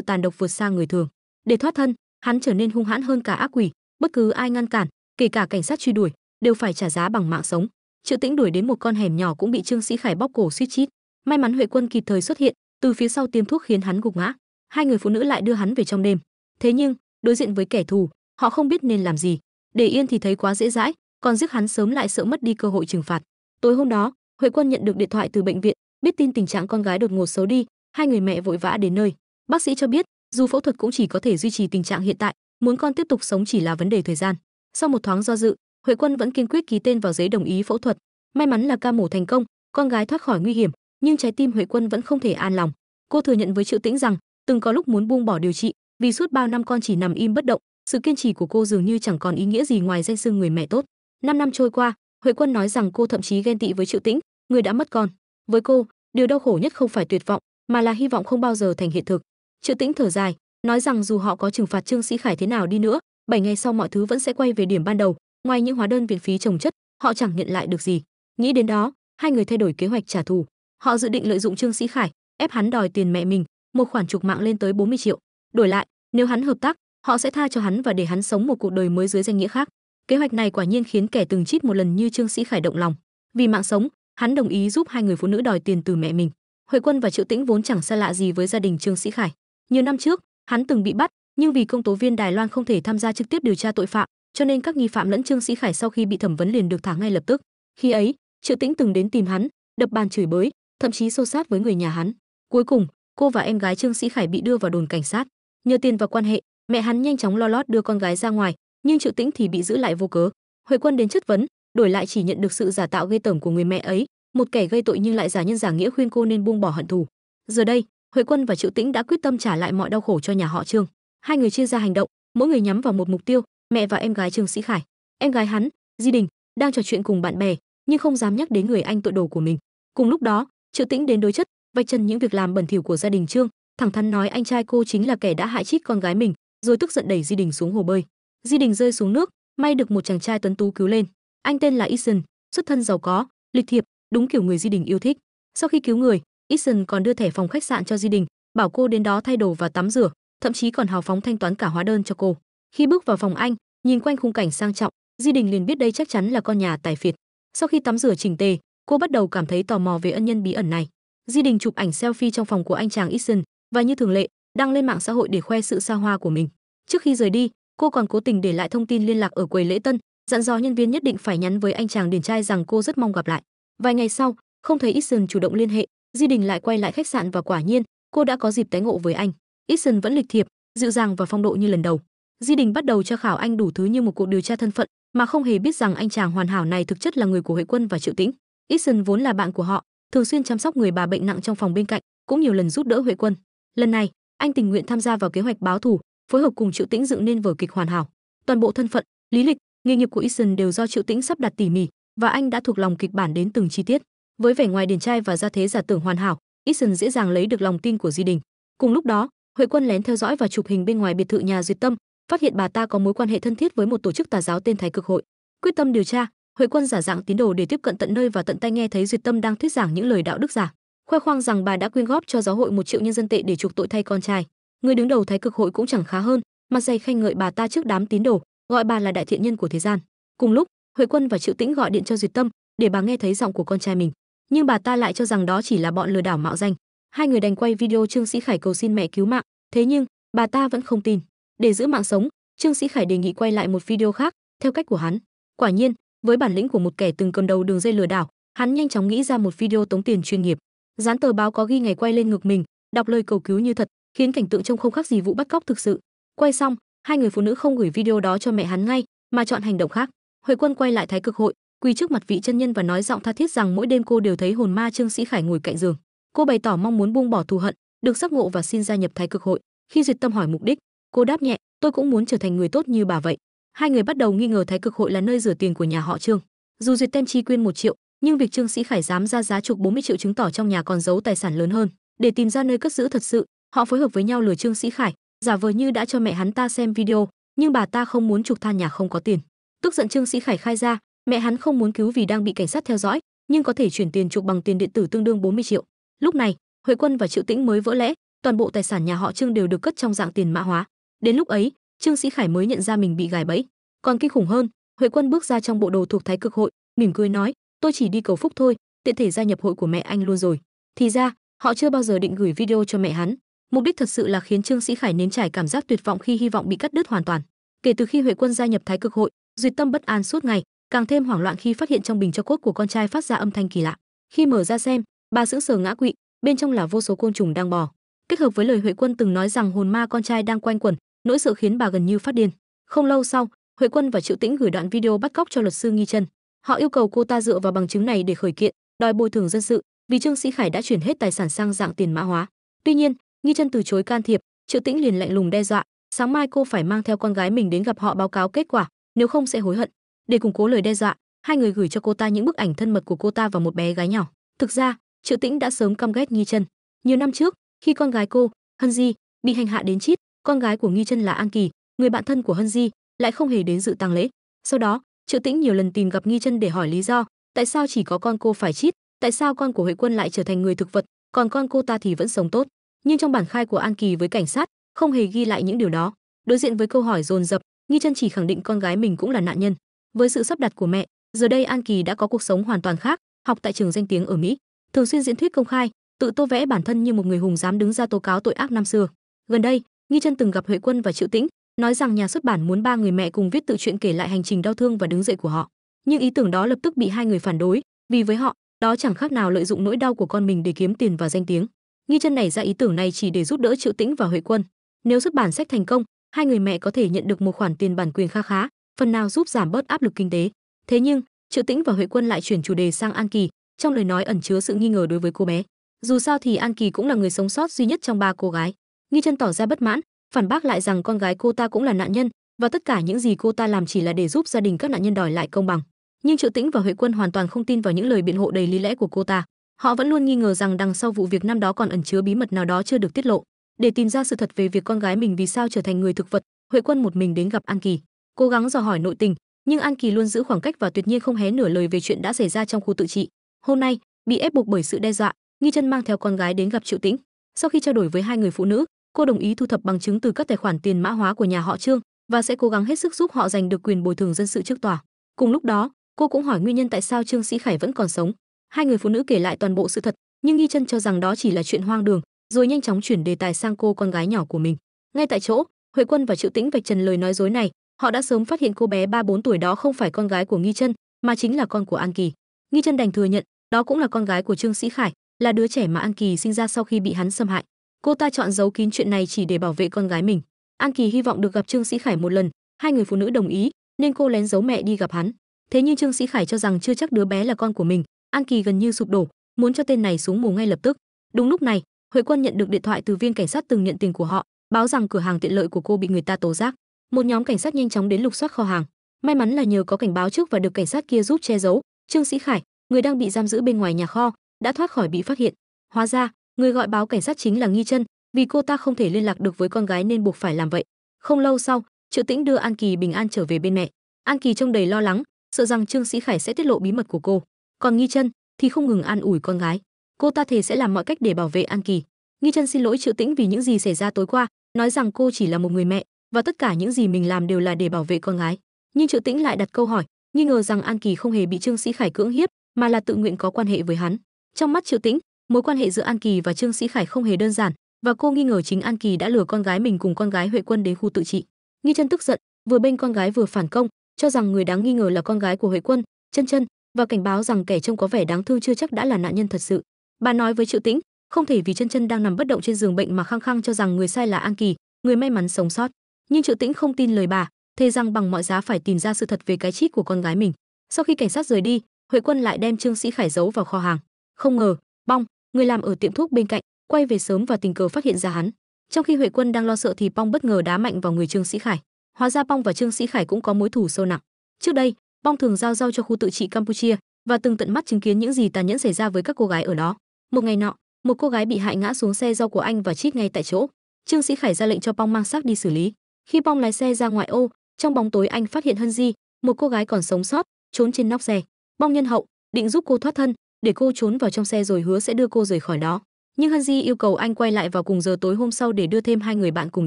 tàn độc vượt xa người thường. Để thoát thân, hắn trở nên hung hãn hơn cả ác quỷ, bất cứ ai ngăn cản, kể cả cảnh sát truy đuổi, đều phải trả giá bằng mạng sống. Triệu Tĩnh đuổi đến một con hẻm nhỏ cũng bị Trương Sĩ Khải bóp cổ suýt chít. May mắn Huệ Quân kịp thời xuất hiện, từ phía sau tiêm thuốc khiến hắn gục ngã. Hai người phụ nữ lại đưa hắn về trong đêm. Thế nhưng, đối diện với kẻ thù, họ không biết nên làm gì. Để yên thì thấy quá dễ dãi, còn giết hắn sớm lại sợ mất đi cơ hội trừng phạt. Tối hôm đó, Huệ Quân nhận được điện thoại từ bệnh viện, biết tin tình trạng con gái đột ngột xấu đi, hai người mẹ vội vã đến nơi. Bác sĩ cho biết, dù phẫu thuật cũng chỉ có thể duy trì tình trạng hiện tại, muốn con tiếp tục sống chỉ là vấn đề thời gian. Sau một thoáng do dự, Huệ Quân vẫn kiên quyết ký tên vào giấy đồng ý phẫu thuật. May mắn là ca mổ thành công, con gái thoát khỏi nguy hiểm, nhưng trái tim Huệ Quân vẫn không thể an lòng. Cô thừa nhận với Triệu Tĩnh rằng, từng có lúc muốn buông bỏ điều trị, vì suốt bao năm con chỉ nằm im bất động, sự kiên trì của cô dường như chẳng còn ý nghĩa gì ngoài danh xưng người mẹ tốt. 5 năm trôi qua, Huệ Quân nói rằng cô thậm chí ghen tị với Triệu Tĩnh, người đã mất con. Với cô, điều đau khổ nhất không phải tuyệt vọng, mà là hy vọng không bao giờ thành hiện thực. Triệu Tĩnh thở dài, nói rằng dù họ có trừng phạt Trương Sĩ Khải thế nào đi nữa, 7 ngày sau mọi thứ vẫn sẽ quay về điểm ban đầu, ngoài những hóa đơn viện phí chồng chất, họ chẳng nhận lại được gì. Nghĩ đến đó, hai người thay đổi kế hoạch trả thù. Họ dự định lợi dụng Trương Sĩ Khải, ép hắn đòi tiền mẹ mình, một khoản trục mạng lên tới 40 triệu. Đổi lại, nếu hắn hợp tác, họ sẽ tha cho hắn và để hắn sống một cuộc đời mới dưới danh nghĩa khác. Kế hoạch này quả nhiên khiến kẻ từng chít một lần như Trương Sĩ Khải động lòng. Vì mạng sống, hắn đồng ý giúp hai người phụ nữ đòi tiền từ mẹ mình. Huệ Quân và Triệu Tĩnh vốn chẳng xa lạ gì với gia đình Trương Sĩ Khải. Nhiều năm trước, hắn từng bị bắt, nhưng vì công tố viên Đài Loan không thể tham gia trực tiếp điều tra tội phạm, cho nên các nghi phạm lẫn Trương Sĩ Khải sau khi bị thẩm vấn liền được thả ngay lập tức. Khi ấy, Triệu Tĩnh từng đến tìm hắn, đập bàn chửi bới, thậm chí xô xát với người nhà hắn. Cuối cùng, cô và em gái Trương Sĩ Khải bị đưa vào đồn cảnh sát. Nhờ tiền và quan hệ, mẹ hắn nhanh chóng lo lót đưa con gái ra ngoài, nhưng Triệu Tĩnh thì bị giữ lại vô cớ. Huệ Quân đến chất vấn, đổi lại chỉ nhận được sự giả tạo ghê tởm của người mẹ ấy, một kẻ gây tội nhưng lại giả nhân giả nghĩa khuyên cô nên buông bỏ hận thù. Giờ đây, Huệ Quân và Triệu Tĩnh đã quyết tâm trả lại mọi đau khổ cho nhà họ Trương. Hai người chia ra hành động, mỗi người nhắm vào một mục tiêu, mẹ và em gái Trương Sĩ Khải. Em gái hắn, Di Đình, đang trò chuyện cùng bạn bè, nhưng không dám nhắc đến người anh tội đồ của mình. Cùng lúc đó, Triệu Tĩnh đến đối chất, vạch trần những việc làm bẩn thỉu của gia đình Trương, thẳng thắn nói anh trai cô chính là kẻ đã hại chết con gái mình, rồi tức giận đẩy Di Đình xuống hồ bơi. Di Đình rơi xuống nước, may được một chàng trai tuấn tú cứu lên. Anh tên là Eason, xuất thân giàu có, lịch thiệp, đúng kiểu người Di Đình yêu thích. Sau khi cứu người, Eason còn đưa thẻ phòng khách sạn cho Di Đình, bảo cô đến đó thay đồ và tắm rửa, thậm chí còn hào phóng thanh toán cả hóa đơn cho cô. Khi bước vào phòng anh, nhìn quanh khung cảnh sang trọng, Di Đình liền biết đây chắc chắn là con nhà tài phiệt. Sau khi tắm rửa chỉnh tề, cô bắt đầu cảm thấy tò mò về ân nhân bí ẩn này. Di Đình chụp ảnh selfie trong phòng của anh chàng Eason và như thường lệ, đăng lên mạng xã hội để khoe sự xa hoa của mình. Trước khi rời đi, cô còn cố tình để lại thông tin liên lạc ở quầy lễ tân, dặn dò nhân viên nhất định phải nhắn với anh chàng điển trai rằng cô rất mong gặp lại. Vài ngày sau, không thấy Eason chủ động liên hệ, Di Đình lại quay lại khách sạn và quả nhiên, cô đã có dịp tái ngộ với anh. Eason vẫn lịch thiệp, dịu dàng và phong độ như lần đầu. Di Đình bắt đầu tra khảo anh đủ thứ như một cuộc điều tra thân phận, mà không hề biết rằng anh chàng hoàn hảo này thực chất là người của Huệ Quân và Triệu Tĩnh. Eason vốn là bạn của họ, thường xuyên chăm sóc người bà bệnh nặng trong phòng bên cạnh, cũng nhiều lần giúp đỡ Huệ Quân. Lần này, anh tình nguyện tham gia vào kế hoạch báo thù, phối hợp cùng Triệu Tĩnh dựng nên vở kịch hoàn hảo. Toàn bộ thân phận, lý lịch, nghề nghiệp của Eason đều do Triệu Tĩnh sắp đặt tỉ mỉ, và anh đã thuộc lòng kịch bản đến từng chi tiết. Với vẻ ngoài điển trai và gia thế giả tưởng hoàn hảo, Eason dễ dàng lấy được lòng tin của Di Đình. Cùng lúc đó, Huệ Quân lén theo dõi và chụp hình bên ngoài biệt thự nhà Duyệt Tâm, phát hiện bà ta có mối quan hệ thân thiết với một tổ chức tà giáo tên Thái Cực Hội. Quyết tâm điều tra, Huệ Quân giả dạng tín đồ để tiếp cận tận nơi và tận tay nghe thấy Duyệt Tâm đang thuyết giảng những lời đạo đức giả, khoe khoang rằng bà đã quyên góp cho giáo hội 1 triệu nhân dân tệ để chuộc tội thay con trai. Người đứng đầu Thái Cực Hội cũng chẳng khá hơn, mặt dày khen ngợi bà ta trước đám tín đồ, gọi bà là đại thiện nhân của thế gian. Cùng lúc, Huệ Quân và Triệu Tĩnh gọi điện cho Duyệt Tâm để bà nghe thấy giọng của con trai mình, nhưng bà ta lại cho rằng đó chỉ là bọn lừa đảo mạo danh. Hai người đành quay video Trương Sĩ Khải cầu xin mẹ cứu mạng, thế nhưng bà ta vẫn không tin. Để giữ mạng sống, Trương Sĩ Khải đề nghị quay lại một video khác theo cách của hắn. Quả nhiên, với bản lĩnh của một kẻ từng cầm đầu đường dây lừa đảo, hắn nhanh chóng nghĩ ra một video tống tiền chuyên nghiệp. Dán tờ báo có ghi ngày quay lên ngực mình, đọc lời cầu cứu như thật, khiến cảnh tượng trông không khác gì vụ bắt cóc thực sự. Quay xong, hai người phụ nữ không gửi video đó cho mẹ hắn ngay, mà chọn hành động khác. Huệ Quân quay lại Thái Cực Hội, quỳ trước mặt vị chân nhân và nói giọng tha thiết rằng mỗi đêm cô đều thấy hồn ma Trương Sĩ Khải ngồi cạnh giường. Cô bày tỏ mong muốn buông bỏ thù hận, được giác ngộ và xin gia nhập Thái Cực Hội. Khi Duyệt Tâm hỏi mục đích, cô đáp nhẹ, tôi cũng muốn trở thành người tốt như bà vậy. Hai người bắt đầu nghi ngờ Thái Cực Hội là nơi rửa tiền của nhà họ Trương. Dù Duyệt Tem chi quyên 1 triệu, nhưng việc Trương Sĩ Khải dám ra giá chuộc 40 triệu chứng tỏ trong nhà còn giấu tài sản lớn hơn. Để tìm ra nơi cất giữ thật sự, họ phối hợp với nhau lừa Trương Sĩ Khải, giả vờ như đã cho mẹ hắn ta xem video, nhưng bà ta không muốn chuộc than nhà không có tiền. Tức giận Trương Sĩ Khải khai ra, mẹ hắn không muốn cứu vì đang bị cảnh sát theo dõi, nhưng có thể chuyển tiền chuộc bằng tiền điện tử tương đương 40 triệu. Lúc này, Huệ Quân và Triệu Tĩnh mới vỡ lẽ, toàn bộ tài sản nhà họ Trương đều được cất trong dạng tiền mã hóa. Đến lúc ấy, Trương Sĩ Khải mới nhận ra mình bị gài bẫy. Còn kinh khủng hơn, Huệ Quân bước ra trong bộ đồ thuộc Thái Cực hội, mỉm cười nói, tôi chỉ đi cầu phúc thôi, tiện thể gia nhập hội của mẹ anh luôn rồi. Thì ra, họ chưa bao giờ định gửi video cho mẹ hắn. Mục đích thật sự là khiến Trương Sĩ Khải nếm trải cảm giác tuyệt vọng khi hy vọng bị cắt đứt hoàn toàn. Kể từ khi Huệ Quân gia nhập Thái Cực hội, Duyệt Tâm bất an suốt ngày, càng thêm hoảng loạn khi phát hiện trong bình tro cốt của con trai phát ra âm thanh kỳ lạ. Khi mở ra xem, bà sững sờ ngã quỵ, bên trong là vô số côn trùng đang bò. Kết hợp với lời Huệ Quân từng nói rằng hồn ma con trai đang quanh quẩn, nỗi sợ khiến bà gần như phát điên. Không lâu sau, Huệ Quân và Triệu Tĩnh gửi đoạn video bắt cóc cho luật sư Nghi Chân. Họ yêu cầu cô ta dựa vào bằng chứng này để khởi kiện, đòi bồi thường dân sự, vì Trương Sĩ Khải đã chuyển hết tài sản sang dạng tiền mã hóa. Tuy nhiên, Nghi Chân từ chối can thiệp, Triệu Tĩnh liền lạnh lùng đe dọa, sáng mai cô phải mang theo con gái mình đến gặp họ báo cáo kết quả, nếu không sẽ hối hận. Để củng cố lời đe dọa, hai người gửi cho cô ta những bức ảnh thân mật của cô ta và một bé gái nhỏ. Thực ra, Triệu Tĩnh đã sớm căm ghét Nghi Chân. Nhiều năm trước, khi con gái cô, Hân Di, bị hành hạ đến chít, con gái của Nghi Chân là An Kỳ, người bạn thân của Hân Di, lại không hề đến dự tang lễ. Sau đó, Triệu Tĩnh nhiều lần tìm gặp Nghi Chân để hỏi lý do, tại sao chỉ có con cô phải chít, tại sao con của Huệ Quân lại trở thành người thực vật, còn con cô ta thì vẫn sống tốt. Nhưng trong bản khai của An Kỳ với cảnh sát, không hề ghi lại những điều đó. Đối diện với câu hỏi dồn dập, Nghi Chân chỉ khẳng định con gái mình cũng là nạn nhân. Với sự sắp đặt của mẹ, giờ đây An Kỳ đã có cuộc sống hoàn toàn khác, học tại trường danh tiếng ở Mỹ, thường xuyên diễn thuyết công khai, tự tô vẽ bản thân như một người hùng dám đứng ra tố cáo tội ác năm xưa. Gần đây, Nghi Chân từng gặp Huệ Quân và Triệu Tĩnh, nói rằng nhà xuất bản muốn ba người mẹ cùng viết tự truyện kể lại hành trình đau thương và đứng dậy của họ. Nhưng ý tưởng đó lập tức bị hai người phản đối, vì với họ, đó chẳng khác nào lợi dụng nỗi đau của con mình để kiếm tiền và danh tiếng. Nghi Chân nảy ra ý tưởng này chỉ để giúp đỡ Triệu Tĩnh và Huệ Quân. Nếu xuất bản sách thành công, hai người mẹ có thể nhận được một khoản tiền bản quyền kha khá, phần nào giúp giảm bớt áp lực kinh tế. Thế nhưng, Triệu Tĩnh và Huệ Quân lại chuyển chủ đề sang An Kỳ, trong lời nói ẩn chứa sự nghi ngờ đối với cô bé. Dù sao thì An Kỳ cũng là người sống sót duy nhất trong ba cô gái. Nghi Chân tỏ ra bất mãn, phản bác lại rằng con gái cô ta cũng là nạn nhân và tất cả những gì cô ta làm chỉ là để giúp gia đình các nạn nhân đòi lại công bằng. Nhưng Triệu Tĩnh và Huệ Quân hoàn toàn không tin vào những lời biện hộ đầy lý lẽ của cô ta. Họ vẫn luôn nghi ngờ rằng đằng sau vụ việc năm đó còn ẩn chứa bí mật nào đó chưa được tiết lộ. Để tìm ra sự thật về việc con gái mình vì sao trở thành người thực vật, Huệ Quân một mình đến gặp An Kỳ, cố gắng dò hỏi nội tình, nhưng An Kỳ luôn giữ khoảng cách và tuyệt nhiên không hé nửa lời về chuyện đã xảy ra trong khu tự trị. Hôm nay, bị ép buộc bởi sự đe dọa, Nghi Chân mang theo con gái đến gặp Triệu Tĩnh. Sau khi trao đổi với hai người phụ nữ, cô đồng ý thu thập bằng chứng từ các tài khoản tiền mã hóa của nhà họ Trương và sẽ cố gắng hết sức giúp họ giành được quyền bồi thường dân sự trước tòa. Cùng lúc đó, cô cũng hỏi nguyên nhân tại sao Trương Sĩ Khải vẫn còn sống. Hai người phụ nữ kể lại toàn bộ sự thật, nhưng Nghi Chân cho rằng đó chỉ là chuyện hoang đường, rồi nhanh chóng chuyển đề tài sang cô con gái nhỏ của mình. Ngay tại chỗ, Huệ Quân và Triệu Tĩnh vạch trần lời nói dối này. Họ đã sớm phát hiện cô bé 3-4 tuổi đó không phải con gái của Nghi Chân, mà chính là con của An Kỳ. Nghi Chân đành thừa nhận, đó cũng là con gái của Trương Sĩ Khải, là đứa trẻ mà An Kỳ sinh ra sau khi bị hắn xâm hại. Cô ta chọn giấu kín chuyện này chỉ để bảo vệ con gái mình. An Kỳ hy vọng được gặp Trương Sĩ Khải một lần, hai người phụ nữ đồng ý, nên cô lén giấu mẹ đi gặp hắn. Thế nhưng Trương Sĩ Khải cho rằng chưa chắc đứa bé là con của mình, An Kỳ gần như sụp đổ, muốn cho tên này xuống mồ ngay lập tức. Đúng lúc này, Huệ Quân nhận được điện thoại từ viên cảnh sát từng nhận tiền của họ, báo rằng cửa hàng tiện lợi của cô bị người ta tố giác. Một nhóm cảnh sát nhanh chóng đến lục soát kho hàng. May mắn là nhờ có cảnh báo trước và được cảnh sát kia giúp che giấu, Trương Sĩ Khải, người đang bị giam giữ bên ngoài nhà kho, đã thoát khỏi bị phát hiện. Hóa ra, người gọi báo cảnh sát chính là Nghi Chân, vì cô ta không thể liên lạc được với con gái nên buộc phải làm vậy. Không lâu sau, Triệu Tĩnh đưa An Kỳ bình an trở về bên mẹ. An Kỳ trông đầy lo lắng, sợ rằng Trương Sĩ Khải sẽ tiết lộ bí mật của cô. Còn Nghi Chân thì không ngừng an ủi con gái. Cô ta thề sẽ làm mọi cách để bảo vệ An Kỳ. Nghi Chân xin lỗi Triệu Tĩnh vì những gì xảy ra tối qua, nói rằng cô chỉ là một người mẹ và tất cả những gì mình làm đều là để bảo vệ con gái. Nhưng Triệu Tĩnh lại đặt câu hỏi, nghi ngờ rằng An Kỳ không hề bị Trương Sĩ Khải cưỡng hiếp, mà là tự nguyện có quan hệ với hắn. Trong mắt Triệu Tĩnh, mối quan hệ giữa An Kỳ và Trương Sĩ Khải không hề đơn giản, và cô nghi ngờ chính An Kỳ đã lừa con gái mình cùng con gái Huệ Quân đến khu tự trị. Nghi Chân tức giận, vừa bênh con gái vừa phản công, cho rằng người đáng nghi ngờ là con gái của Huệ Quân, Chân Chân, và cảnh báo rằng kẻ trông có vẻ đáng thương chưa chắc đã là nạn nhân thật sự. Bà nói với Triệu Tĩnh, không thể vì Chân Chân đang nằm bất động trên giường bệnh mà khăng khăng cho rằng người sai là An Kỳ, người may mắn sống sót. Nhưng Triệu Tĩnh không tin lời bà, thề rằng bằng mọi giá phải tìm ra sự thật về cái chết của con gái mình. Sau khi cảnh sát rời đi, Huệ Quân lại đem Trương Sĩ Khải giấu vào kho hàng. Không ngờ, Bong, người làm ở tiệm thuốc bên cạnh, quay về sớm và tình cờ phát hiện ra hắn. Trong khi Huệ Quân đang lo sợ thì Bong bất ngờ đá mạnh vào người Trương Sĩ Khải. Hóa ra Bong và Trương Sĩ Khải cũng có mối thù sâu nặng. Trước đây, Bong thường giao rau cho khu tự trị Campuchia và từng tận mắt chứng kiến những gì tàn nhẫn xảy ra với các cô gái ở đó. Một ngày nọ, một cô gái bị hại ngã xuống xe rau của anh và chít ngay tại chỗ. Trương Sĩ Khải ra lệnh cho Bong mang xác đi xử lý. Khi Bong lái xe ra ngoại ô, trong bóng tối anh phát hiện Hân Di, một cô gái còn sống sót, trốn trên nóc xe. Bong nhân hậu, định giúp cô thoát thân, để cô trốn vào trong xe rồi hứa sẽ đưa cô rời khỏi đó. Nhưng Hân Di yêu cầu anh quay lại vào cùng giờ tối hôm sau để đưa thêm hai người bạn cùng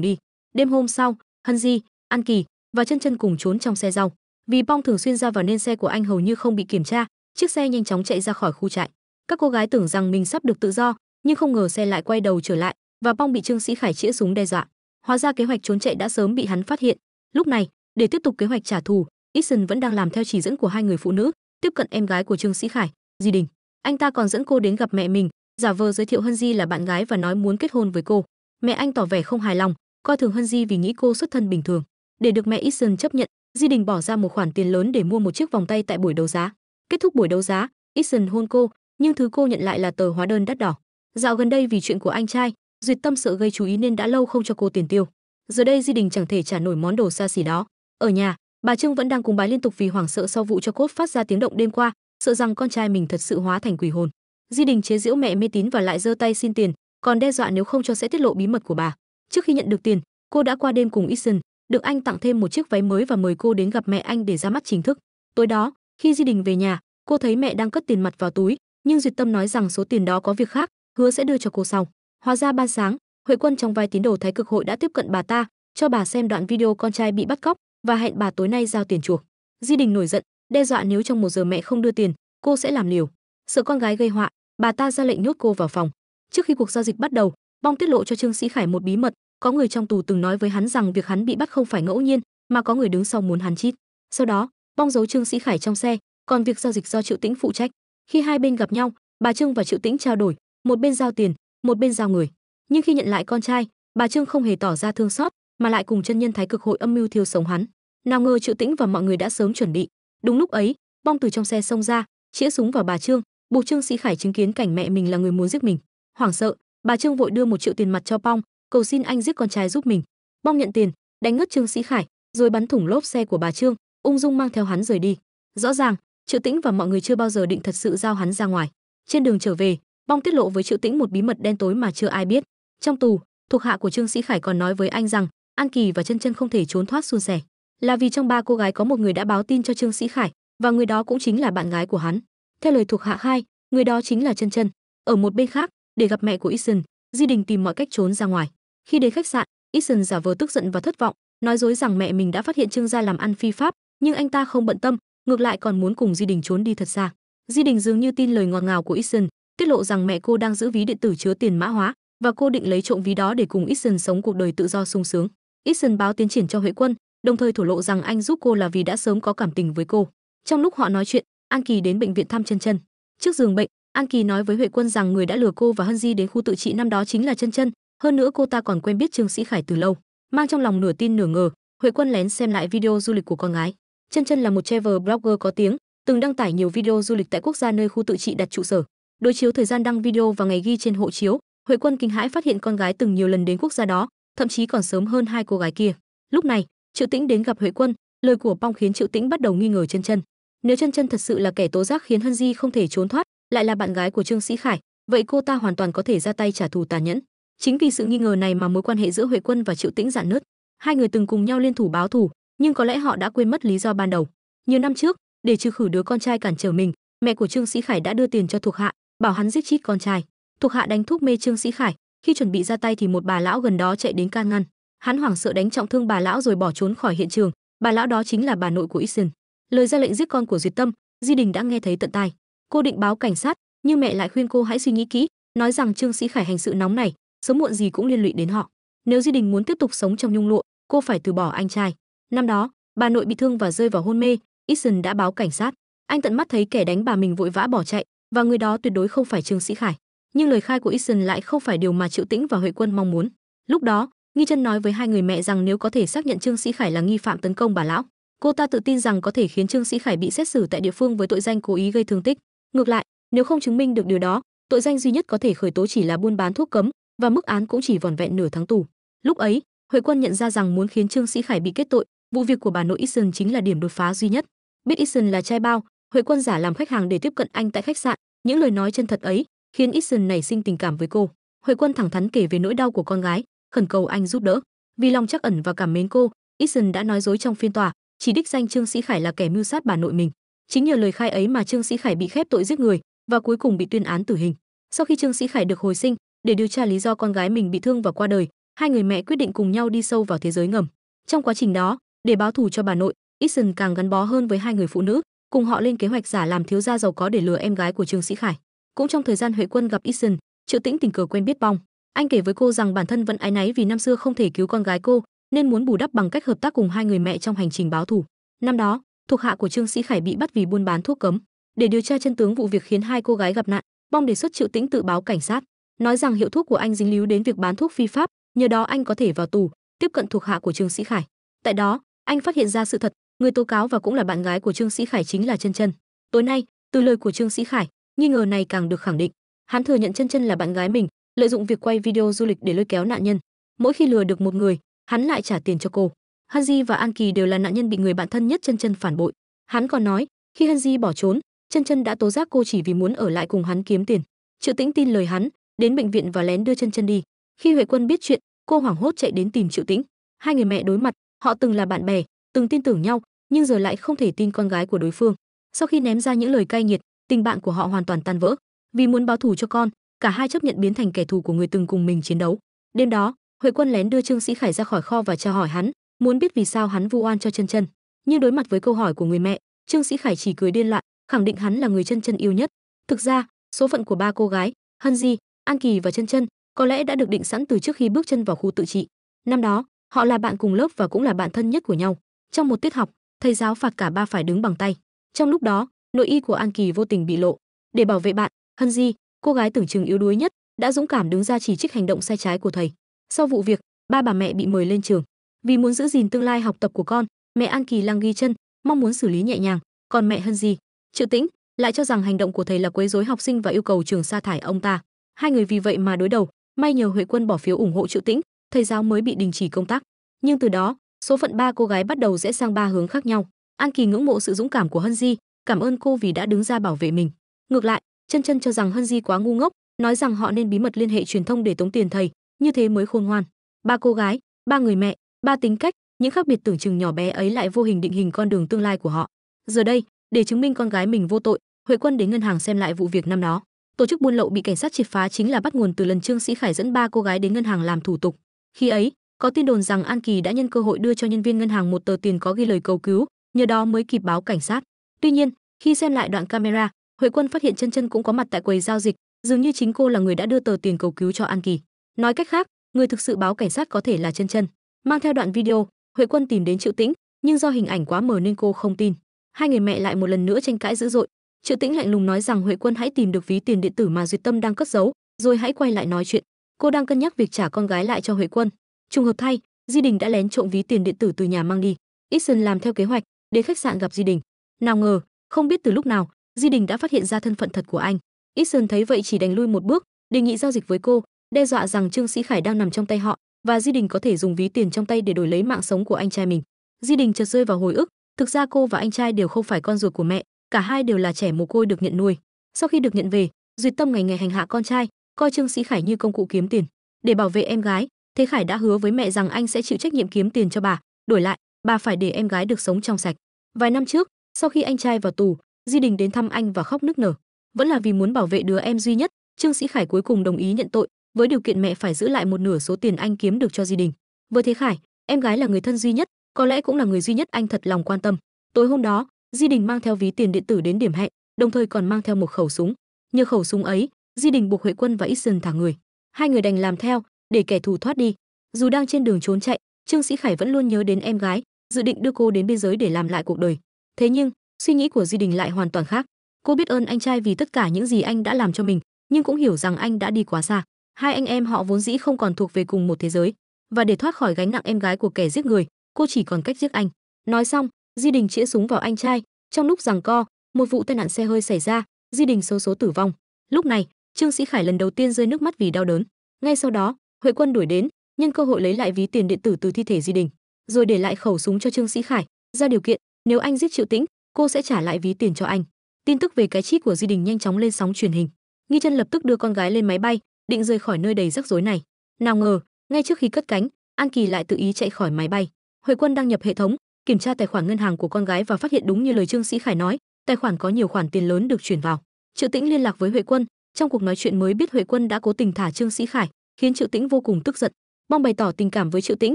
đi. Đêm hôm sau, Hân Di, An Kỳ và Chân Chân cùng trốn trong xe rau. Vì Bong thường xuyên ra vào nên xe của anh hầu như không bị kiểm tra, chiếc xe nhanh chóng chạy ra khỏi khu trại. Các cô gái tưởng rằng mình sắp được tự do, nhưng không ngờ xe lại quay đầu trở lại và Bong bị Trương Sĩ Khải chĩa súng đe dọa. Hóa ra kế hoạch trốn chạy đã sớm bị hắn phát hiện. Lúc này, để tiếp tục kế hoạch trả thù, Eason vẫn đang làm theo chỉ dẫn của hai người phụ nữ, tiếp cận em gái của Trương Sĩ Khải, Di Đình. Anh ta còn dẫn cô đến gặp mẹ mình, giả vờ giới thiệu Hân Di là bạn gái và nói muốn kết hôn với cô. Mẹ anh tỏ vẻ không hài lòng, coi thường Hân Di vì nghĩ cô xuất thân bình thường. Để được mẹ Eason chấp nhận, Di Đình bỏ ra một khoản tiền lớn để mua một chiếc vòng tay tại buổi đấu giá. Kết thúc buổi đấu giá, Eason hôn cô, nhưng thứ cô nhận lại là tờ hóa đơn đắt đỏ. Dạo gần đây vì chuyện của anh trai, Duyệt Tâm sợ gây chú ý nên đã lâu không cho cô tiền tiêu. Giờ đây Di Đình chẳng thể trả nổi món đồ xa xỉ đó. Ở nhà, bà Trương vẫn đang cúng bái liên tục vì hoảng sợ sau vụ cho cốt phát ra tiếng động đêm qua, sợ rằng con trai mình thật sự hóa thành quỷ hồn. Di Đình chế giễu mẹ mê tín và lại giơ tay xin tiền, còn đe dọa nếu không cho sẽ tiết lộ bí mật của bà. Trước khi nhận được tiền, cô đã qua đêm cùng Eason, được anh tặng thêm một chiếc váy mới và mời cô đến gặp mẹ anh để ra mắt chính thức. Tối đó, khi Di Đình về nhà, cô thấy mẹ đang cất tiền mặt vào túi, nhưng Duyệt Tâm nói rằng số tiền đó có việc khác, hứa sẽ đưa cho cô sau. Hóa ra ban sáng, Huệ Quân trong vai tín đồ Thái Cực Hội đã tiếp cận bà ta, cho bà xem đoạn video con trai bị bắt cóc và hẹn bà tối nay giao tiền chuộc. Di Đình nổi giận, đe dọa nếu trong 1 giờ mẹ không đưa tiền, cô sẽ làm liều. Sợ con gái gây họa, bà ta ra lệnh nhốt cô vào phòng. Trước khi cuộc giao dịch bắt đầu, Bong tiết lộ cho Trương Sĩ Khải một bí mật, có người trong tù từng nói với hắn rằng việc hắn bị bắt không phải ngẫu nhiên, mà có người đứng sau muốn hắn chít. Sau đó, Bong giấu Trương Sĩ Khải trong xe, còn việc giao dịch do Triệu Tĩnh phụ trách. Khi hai bên gặp nhau, bà Trương và Triệu Tĩnh trao đổi, một bên giao tiền, một bên giao người. Nhưng khi nhận lại con trai, bà Trương không hề tỏ ra thương xót, mà lại cùng chân nhân Thái Cực Hội âm mưu thiêu sống hắn. Nào ngờ Triệu Tĩnh và mọi người đã sớm chuẩn bị. Đúng lúc ấy, Bong từ trong xe xông ra, chĩa súng vào bà Trương, buộc Trương Sĩ Khải chứng kiến cảnh mẹ mình là người muốn giết mình. Hoảng sợ, bà Trương vội đưa 1 triệu tiền mặt cho Bong, cầu xin anh giết con trai giúp mình. Bong nhận tiền, đánh ngất Trương Sĩ Khải, rồi bắn thủng lốp xe của bà Trương, ung dung mang theo hắn rời đi. Rõ ràng, Triệu Tĩnh và mọi người chưa bao giờ định thật sự giao hắn ra ngoài. Trên đường trở về, Bong tiết lộ với Triệu Tĩnh một bí mật đen tối mà chưa ai biết. Trong tù, thuộc hạ của Trương Sĩ Khải còn nói với anh rằng An Kỳ và Chân Chân không thể trốn thoát suôn sẻ, là vì trong 3 cô gái có một người đã báo tin cho Trương Sĩ Khải, và người đó cũng chính là bạn gái của hắn. Theo lời thuộc hạ khai, người đó chính là Chân Chân. Ở một bên khác, để gặp mẹ của Eason, Di Đình tìm mọi cách trốn ra ngoài. Khi đến khách sạn, Eason giả vờ tức giận và thất vọng, nói dối rằng mẹ mình đã phát hiện Trương gia làm ăn phi pháp, nhưng anh ta không bận tâm, ngược lại còn muốn cùng Di Đình trốn đi thật xa. Di Đình dường như tin lời ngọt ngào của Eason, tiết lộ rằng mẹ cô đang giữ ví điện tử chứa tiền mã hóa và cô định lấy trộm ví đó để cùng Eason sống cuộc đời tự do sung sướng. Eason báo tiến triển cho Huệ Quân, đồng thời thổ lộ rằng anh giúp cô là vì đã sớm có cảm tình với cô. Trong lúc họ nói chuyện, An Kỳ đến bệnh viện thăm Chân Chân. Trước giường bệnh, An Kỳ nói với Huệ Quân rằng người đã lừa cô và Hân Di đến khu tự trị năm đó chính là Chân Chân, hơn nữa cô ta còn quen biết Trương Sĩ Khải từ lâu. Mang trong lòng nửa tin nửa ngờ, Huệ Quân lén xem lại video du lịch của con gái. Chân Chân là một travel blogger có tiếng, từng đăng tải nhiều video du lịch tại quốc gia nơi khu tự trị đặt trụ sở. Đối chiếu thời gian đăng video và ngày ghi trên hộ chiếu, Huệ Quân kinh hãi phát hiện con gái từng nhiều lần đến quốc gia đó, thậm chí còn sớm hơn 2 cô gái kia. Lúc này, Triệu Tĩnh đến gặp Huệ Quân, lời của Bong khiến Triệu Tĩnh bắt đầu nghi ngờ Chân Chân. Nếu Chân Chân thật sự là kẻ tố giác khiến Hân Di không thể trốn thoát, lại là bạn gái của Trương Sĩ Khải, vậy cô ta hoàn toàn có thể ra tay trả thù tàn nhẫn. Chính vì sự nghi ngờ này mà mối quan hệ giữa Huệ Quân và Triệu Tĩnh rạn nứt. Hai người từng cùng nhau liên thủ báo thù, nhưng có lẽ họ đã quên mất lý do ban đầu. Nhiều năm trước, để trừ khử đứa con trai cản trở mình, mẹ của Trương Sĩ Khải đã đưa tiền cho thuộc hạ, bảo hắn giết chết con trai. Thuộc hạ đánh thuốc mê Trương Sĩ Khải, khi chuẩn bị ra tay thì một bà lão gần đó chạy đến can ngăn. Hắn hoảng sợ đánh trọng thương bà lão rồi bỏ trốn khỏi hiện trường. Bà lão đó chính là bà nội của Eason. Lời ra lệnh giết con của Duyệt Tâm, Di Đình đã nghe thấy tận tai. Cô định báo cảnh sát, nhưng mẹ lại khuyên cô hãy suy nghĩ kỹ, nói rằng Trương Sĩ Khải hành sự nóng này, sớm muộn gì cũng liên lụy đến họ. Nếu Di Đình muốn tiếp tục sống trong nhung lụa, cô phải từ bỏ anh trai. Năm đó, bà nội bị thương và rơi vào hôn mê, Eason đã báo cảnh sát. Anh tận mắt thấy kẻ đánh bà mình vội vã bỏ chạy, và người đó tuyệt đối không phải Trương Sĩ Khải. Nhưng lời khai của Eason lại không phải điều mà Triệu Tĩnh và Huệ Quân mong muốn. Lúc đó, Nghi Chân nói với hai người mẹ rằng nếu có thể xác nhận Trương Sĩ Khải là nghi phạm tấn công bà lão, cô ta tự tin rằng có thể khiến Trương Sĩ Khải bị xét xử tại địa phương với tội danh cố ý gây thương tích. Ngược lại, nếu không chứng minh được điều đó, tội danh duy nhất có thể khởi tố chỉ là buôn bán thuốc cấm, và mức án cũng chỉ vỏn vẹn nửa tháng tù. Lúc ấy, Huệ Quân nhận ra rằng muốn khiến Trương Sĩ Khải bị kết tội, vụ việc của bà nội Eason chính là điểm đột phá duy nhất. Biết Eason là trai bao, Huệ Quân giả làm khách hàng để tiếp cận anh tại khách sạn. Những lời nói chân thật ấy khiến Eason nảy sinh tình cảm với cô. Huệ Quân thẳng thắn kể về nỗi đau của con gái, khẩn cầu anh giúp đỡ. Vì lòng trắc ẩn và cảm mến cô, Eason đã nói dối trong phiên tòa, chỉ đích danh Trương Sĩ Khải là kẻ mưu sát bà nội mình. Chính nhờ lời khai ấy mà Trương Sĩ Khải bị khép tội giết người và cuối cùng bị tuyên án tử hình. Sau khi Trương Sĩ Khải được hồi sinh, để điều tra lý do con gái mình bị thương và qua đời, hai người mẹ quyết định cùng nhau đi sâu vào thế giới ngầm. Trong quá trình đó, để báo thù cho bà nội, Eason càng gắn bó hơn với hai người phụ nữ, cùng họ lên kế hoạch giả làm thiếu gia giàu có để lừa em gái của Trương Sĩ Khải. Cũng trong thời gian Huệ Quân gặp Eason, Triệu Tĩnh tình cờ quen biết Bong. Anh kể với cô rằng bản thân vẫn áy náy vì năm xưa không thể cứu con gái cô, nên muốn bù đắp bằng cách hợp tác cùng hai người mẹ trong hành trình báo thù. Năm đó, thuộc hạ của Trương Sĩ Khải bị bắt vì buôn bán thuốc cấm. Để điều tra chân tướng vụ việc khiến hai cô gái gặp nạn, Bong đề xuất Triệu Tĩnh tự báo cảnh sát, nói rằng hiệu thuốc của anh dính líu đến việc bán thuốc phi pháp, nhờ đó anh có thể vào tù, tiếp cận thuộc hạ của Trương Sĩ Khải. Tại đó, anh phát hiện ra sự thật, người tố cáo và cũng là bạn gái của Trương Sĩ Khải chính là Chân Chân. Tối nay, từ lời của Trương Sĩ Khải, nghi ngờ này càng được khẳng định. Hắn thừa nhận Chân Chân là bạn gái mình, lợi dụng việc quay video du lịch để lôi kéo nạn nhân. Mỗi khi lừa được một người, hắn lại trả tiền cho cô. Hanji và An Kỳ đều là nạn nhân bị người bạn thân nhất Chân Chân phản bội. Hắn còn nói, khi Hanji bỏ trốn, Chân Chân đã tố giác cô chỉ vì muốn ở lại cùng hắn kiếm tiền. Triệu Tĩnh tin lời hắn, đến bệnh viện và lén đưa Chân Chân đi. Khi Huệ Quân biết chuyện, cô hoảng hốt chạy đến tìm Triệu Tĩnh. Hai người mẹ đối mặt, họ từng là bạn bè, từng tin tưởng nhau, nhưng giờ lại không thể tin con gái của đối phương. Sau khi ném ra những lời cay nghiệt, tình bạn của họ hoàn toàn tan vỡ. Vì muốn báo thù cho con, cả hai chấp nhận biến thành kẻ thù của người từng cùng mình chiến đấu. Đêm đó, Huệ Quân lén đưa Trương Sĩ Khải ra khỏi kho và tra hỏi hắn, muốn biết vì sao hắn vu oan cho Chân Chân. Nhưng đối mặt với câu hỏi của người mẹ, Trương Sĩ Khải chỉ cười điên loạn, khẳng định hắn là người Chân Chân yêu nhất. Thực ra, số phận của ba cô gái, Hanji, An Kỳ và Chân Chân, có lẽ đã được định sẵn từ trước khi bước chân vào khu tự trị. Năm đó, họ là bạn cùng lớp và cũng là bạn thân nhất của nhau. Trong một tiết học, thầy giáo phạt cả ba phải đứng bằng tay. Trong lúc đó, nội y của An Kỳ vô tình bị lộ. Để bảo vệ bạn, Hanji, cô gái tưởng chừng yếu đuối nhất, đã dũng cảm đứng ra chỉ trích hành động sai trái của thầy. Sau vụ việc, ba bà mẹ bị mời lên trường. Vì muốn giữ gìn tương lai học tập của con, mẹ An Kỳ lăng ghi chân, mong muốn xử lý nhẹ nhàng, còn mẹ Hanji, Triệu Tĩnh, lại cho rằng hành động của thầy là quấy rối học sinh và yêu cầu trường sa thải ông ta. Hai người vì vậy mà đối đầu. May nhờ Huệ Quân bỏ phiếu ủng hộ Triệu Tĩnh, thầy giáo mới bị đình chỉ công tác. Nhưng từ đó, số phận ba cô gái bắt đầu rẽ sang ba hướng khác nhau. An Kỳ ngưỡng mộ sự dũng cảm của Hanji, cảm ơn cô vì đã đứng ra bảo vệ mình. Ngược lại, Chân Chân cho rằng Hanji quá ngu ngốc, nói rằng họ nên bí mật liên hệ truyền thông để tống tiền thầy, như thế mới khôn ngoan. Ba cô gái, ba người mẹ, ba tính cách, những khác biệt tưởng chừng nhỏ bé ấy lại vô hình định hình con đường tương lai của họ. Giờ đây, để chứng minh con gái mình vô tội, Huệ Quân đến ngân hàng xem lại vụ việc năm đó. Tổ chức buôn lậu bị cảnh sát triệt phá chính là bắt nguồn từ lần Trương Sĩ Khải dẫn ba cô gái đến ngân hàng làm thủ tục. Khi ấy, có tin đồn rằng An Kỳ đã nhân cơ hội đưa cho nhân viên ngân hàng một tờ tiền có ghi lời cầu cứu, nhờ đó mới kịp báo cảnh sát. Tuy nhiên, khi xem lại đoạn camera, Huệ Quân phát hiện Chân Chân cũng có mặt tại quầy giao dịch, dường như chính cô là người đã đưa tờ tiền cầu cứu cho An Kỳ. Nói cách khác, người thực sự báo cảnh sát có thể là Chân Chân. Mang theo đoạn video, Huệ Quân tìm đến Triệu Tĩnh, nhưng do hình ảnh quá mờ nên cô không tin. Hai người mẹ lại một lần nữa tranh cãi dữ dội. Triệu Tĩnh lạnh lùng nói rằng Huệ Quân hãy tìm được ví tiền điện tử mà Duyệt Tâm đang cất giấu, rồi hãy quay lại nói chuyện. Cô đang cân nhắc việc trả con gái lại cho Huệ Quân. Trùng hợp thay, Di Đình đã lén trộm ví tiền điện tử từ nhà mang đi. Eason làm theo kế hoạch, đến khách sạn gặp Di Đình. Nào ngờ, không biết từ lúc nào, Di Đình đã phát hiện ra thân phận thật của anh. Eason thấy vậy chỉ đành lui một bước, đề nghị giao dịch với cô, đe dọa rằng Trương Sĩ Khải đang nằm trong tay họ và Di Đình có thể dùng ví tiền trong tay để đổi lấy mạng sống của anh trai mình. Di Đình chợt rơi vào hồi ức, thực ra cô và anh trai đều không phải con ruột của mẹ, cả hai đều là trẻ mồ côi được nhận nuôi. Sau khi được nhận về, Duyệt Tâm ngày ngày hành hạ con trai, coi Trương Sĩ Khải như công cụ kiếm tiền. Để bảo vệ em gái, Thế Khải đã hứa với mẹ rằng anh sẽ chịu trách nhiệm kiếm tiền cho bà, đổi lại, bà phải để em gái được sống trong sạch. Vài năm trước, sau khi anh trai vào tù, Di Đình đến thăm anh và khóc nức nở. Vẫn là vì muốn bảo vệ đứa em duy nhất, Trương Sĩ Khải cuối cùng đồng ý nhận tội, với điều kiện mẹ phải giữ lại một nửa số tiền anh kiếm được cho Di Đình. Với Thế Khải, em gái là người thân duy nhất, có lẽ cũng là người duy nhất anh thật lòng quan tâm. Tối hôm đó, Di Đình mang theo ví tiền điện tử đến điểm hẹn, đồng thời còn mang theo một khẩu súng. Nhờ khẩu súng ấy, Di Đình buộc Huệ Quân và Eason thả người. Hai người đành làm theo, để kẻ thù thoát đi. Dù đang trên đường trốn chạy, Trương Sĩ Khải vẫn luôn nhớ đến em gái, dự định đưa cô đến biên giới để làm lại cuộc đời. Thế nhưng, suy nghĩ của Di Đình lại hoàn toàn khác. Cô biết ơn anh trai vì tất cả những gì anh đã làm cho mình, nhưng cũng hiểu rằng anh đã đi quá xa. Hai anh em họ vốn dĩ không còn thuộc về cùng một thế giới, và để thoát khỏi gánh nặng em gái của kẻ giết người, cô chỉ còn cách giết anh. Nói xong, Di Đình chĩa súng vào anh trai. Trong lúc giằng co, một vụ tai nạn xe hơi xảy ra, Di Đình xấu số tử vong. Lúc này, Trương Sĩ Khải lần đầu tiên rơi nước mắt vì đau đớn. Ngay sau đó, Huệ Quân đuổi đến, nhân cơ hội lấy lại ví tiền điện tử từ thi thể Di Đình, rồi để lại khẩu súng cho Trương Sĩ Khải, ra điều kiện nếu anh giết Triệu Tĩnh, cô sẽ trả lại ví tiền cho anh. Tin tức về cái chết của Di Đình nhanh chóng lên sóng truyền hình. Nghi Chân lập tức đưa con gái lên máy bay, định rời khỏi nơi đầy rắc rối này. Nào ngờ, ngay trước khi cất cánh, An Kỳ lại tự ý chạy khỏi máy bay. Huệ Quân đăng nhập hệ thống, kiểm tra tài khoản ngân hàng của con gái và phát hiện đúng như lời Trương Sĩ Khải nói, tài khoản có nhiều khoản tiền lớn được chuyển vào. Triệu Tĩnh liên lạc với Huệ Quân, trong cuộc nói chuyện mới biết Huệ Quân đã cố tình thả Trương Sĩ Khải, khiến Triệu Tĩnh vô cùng tức giận. Bong bày tỏ tình cảm với Triệu Tĩnh,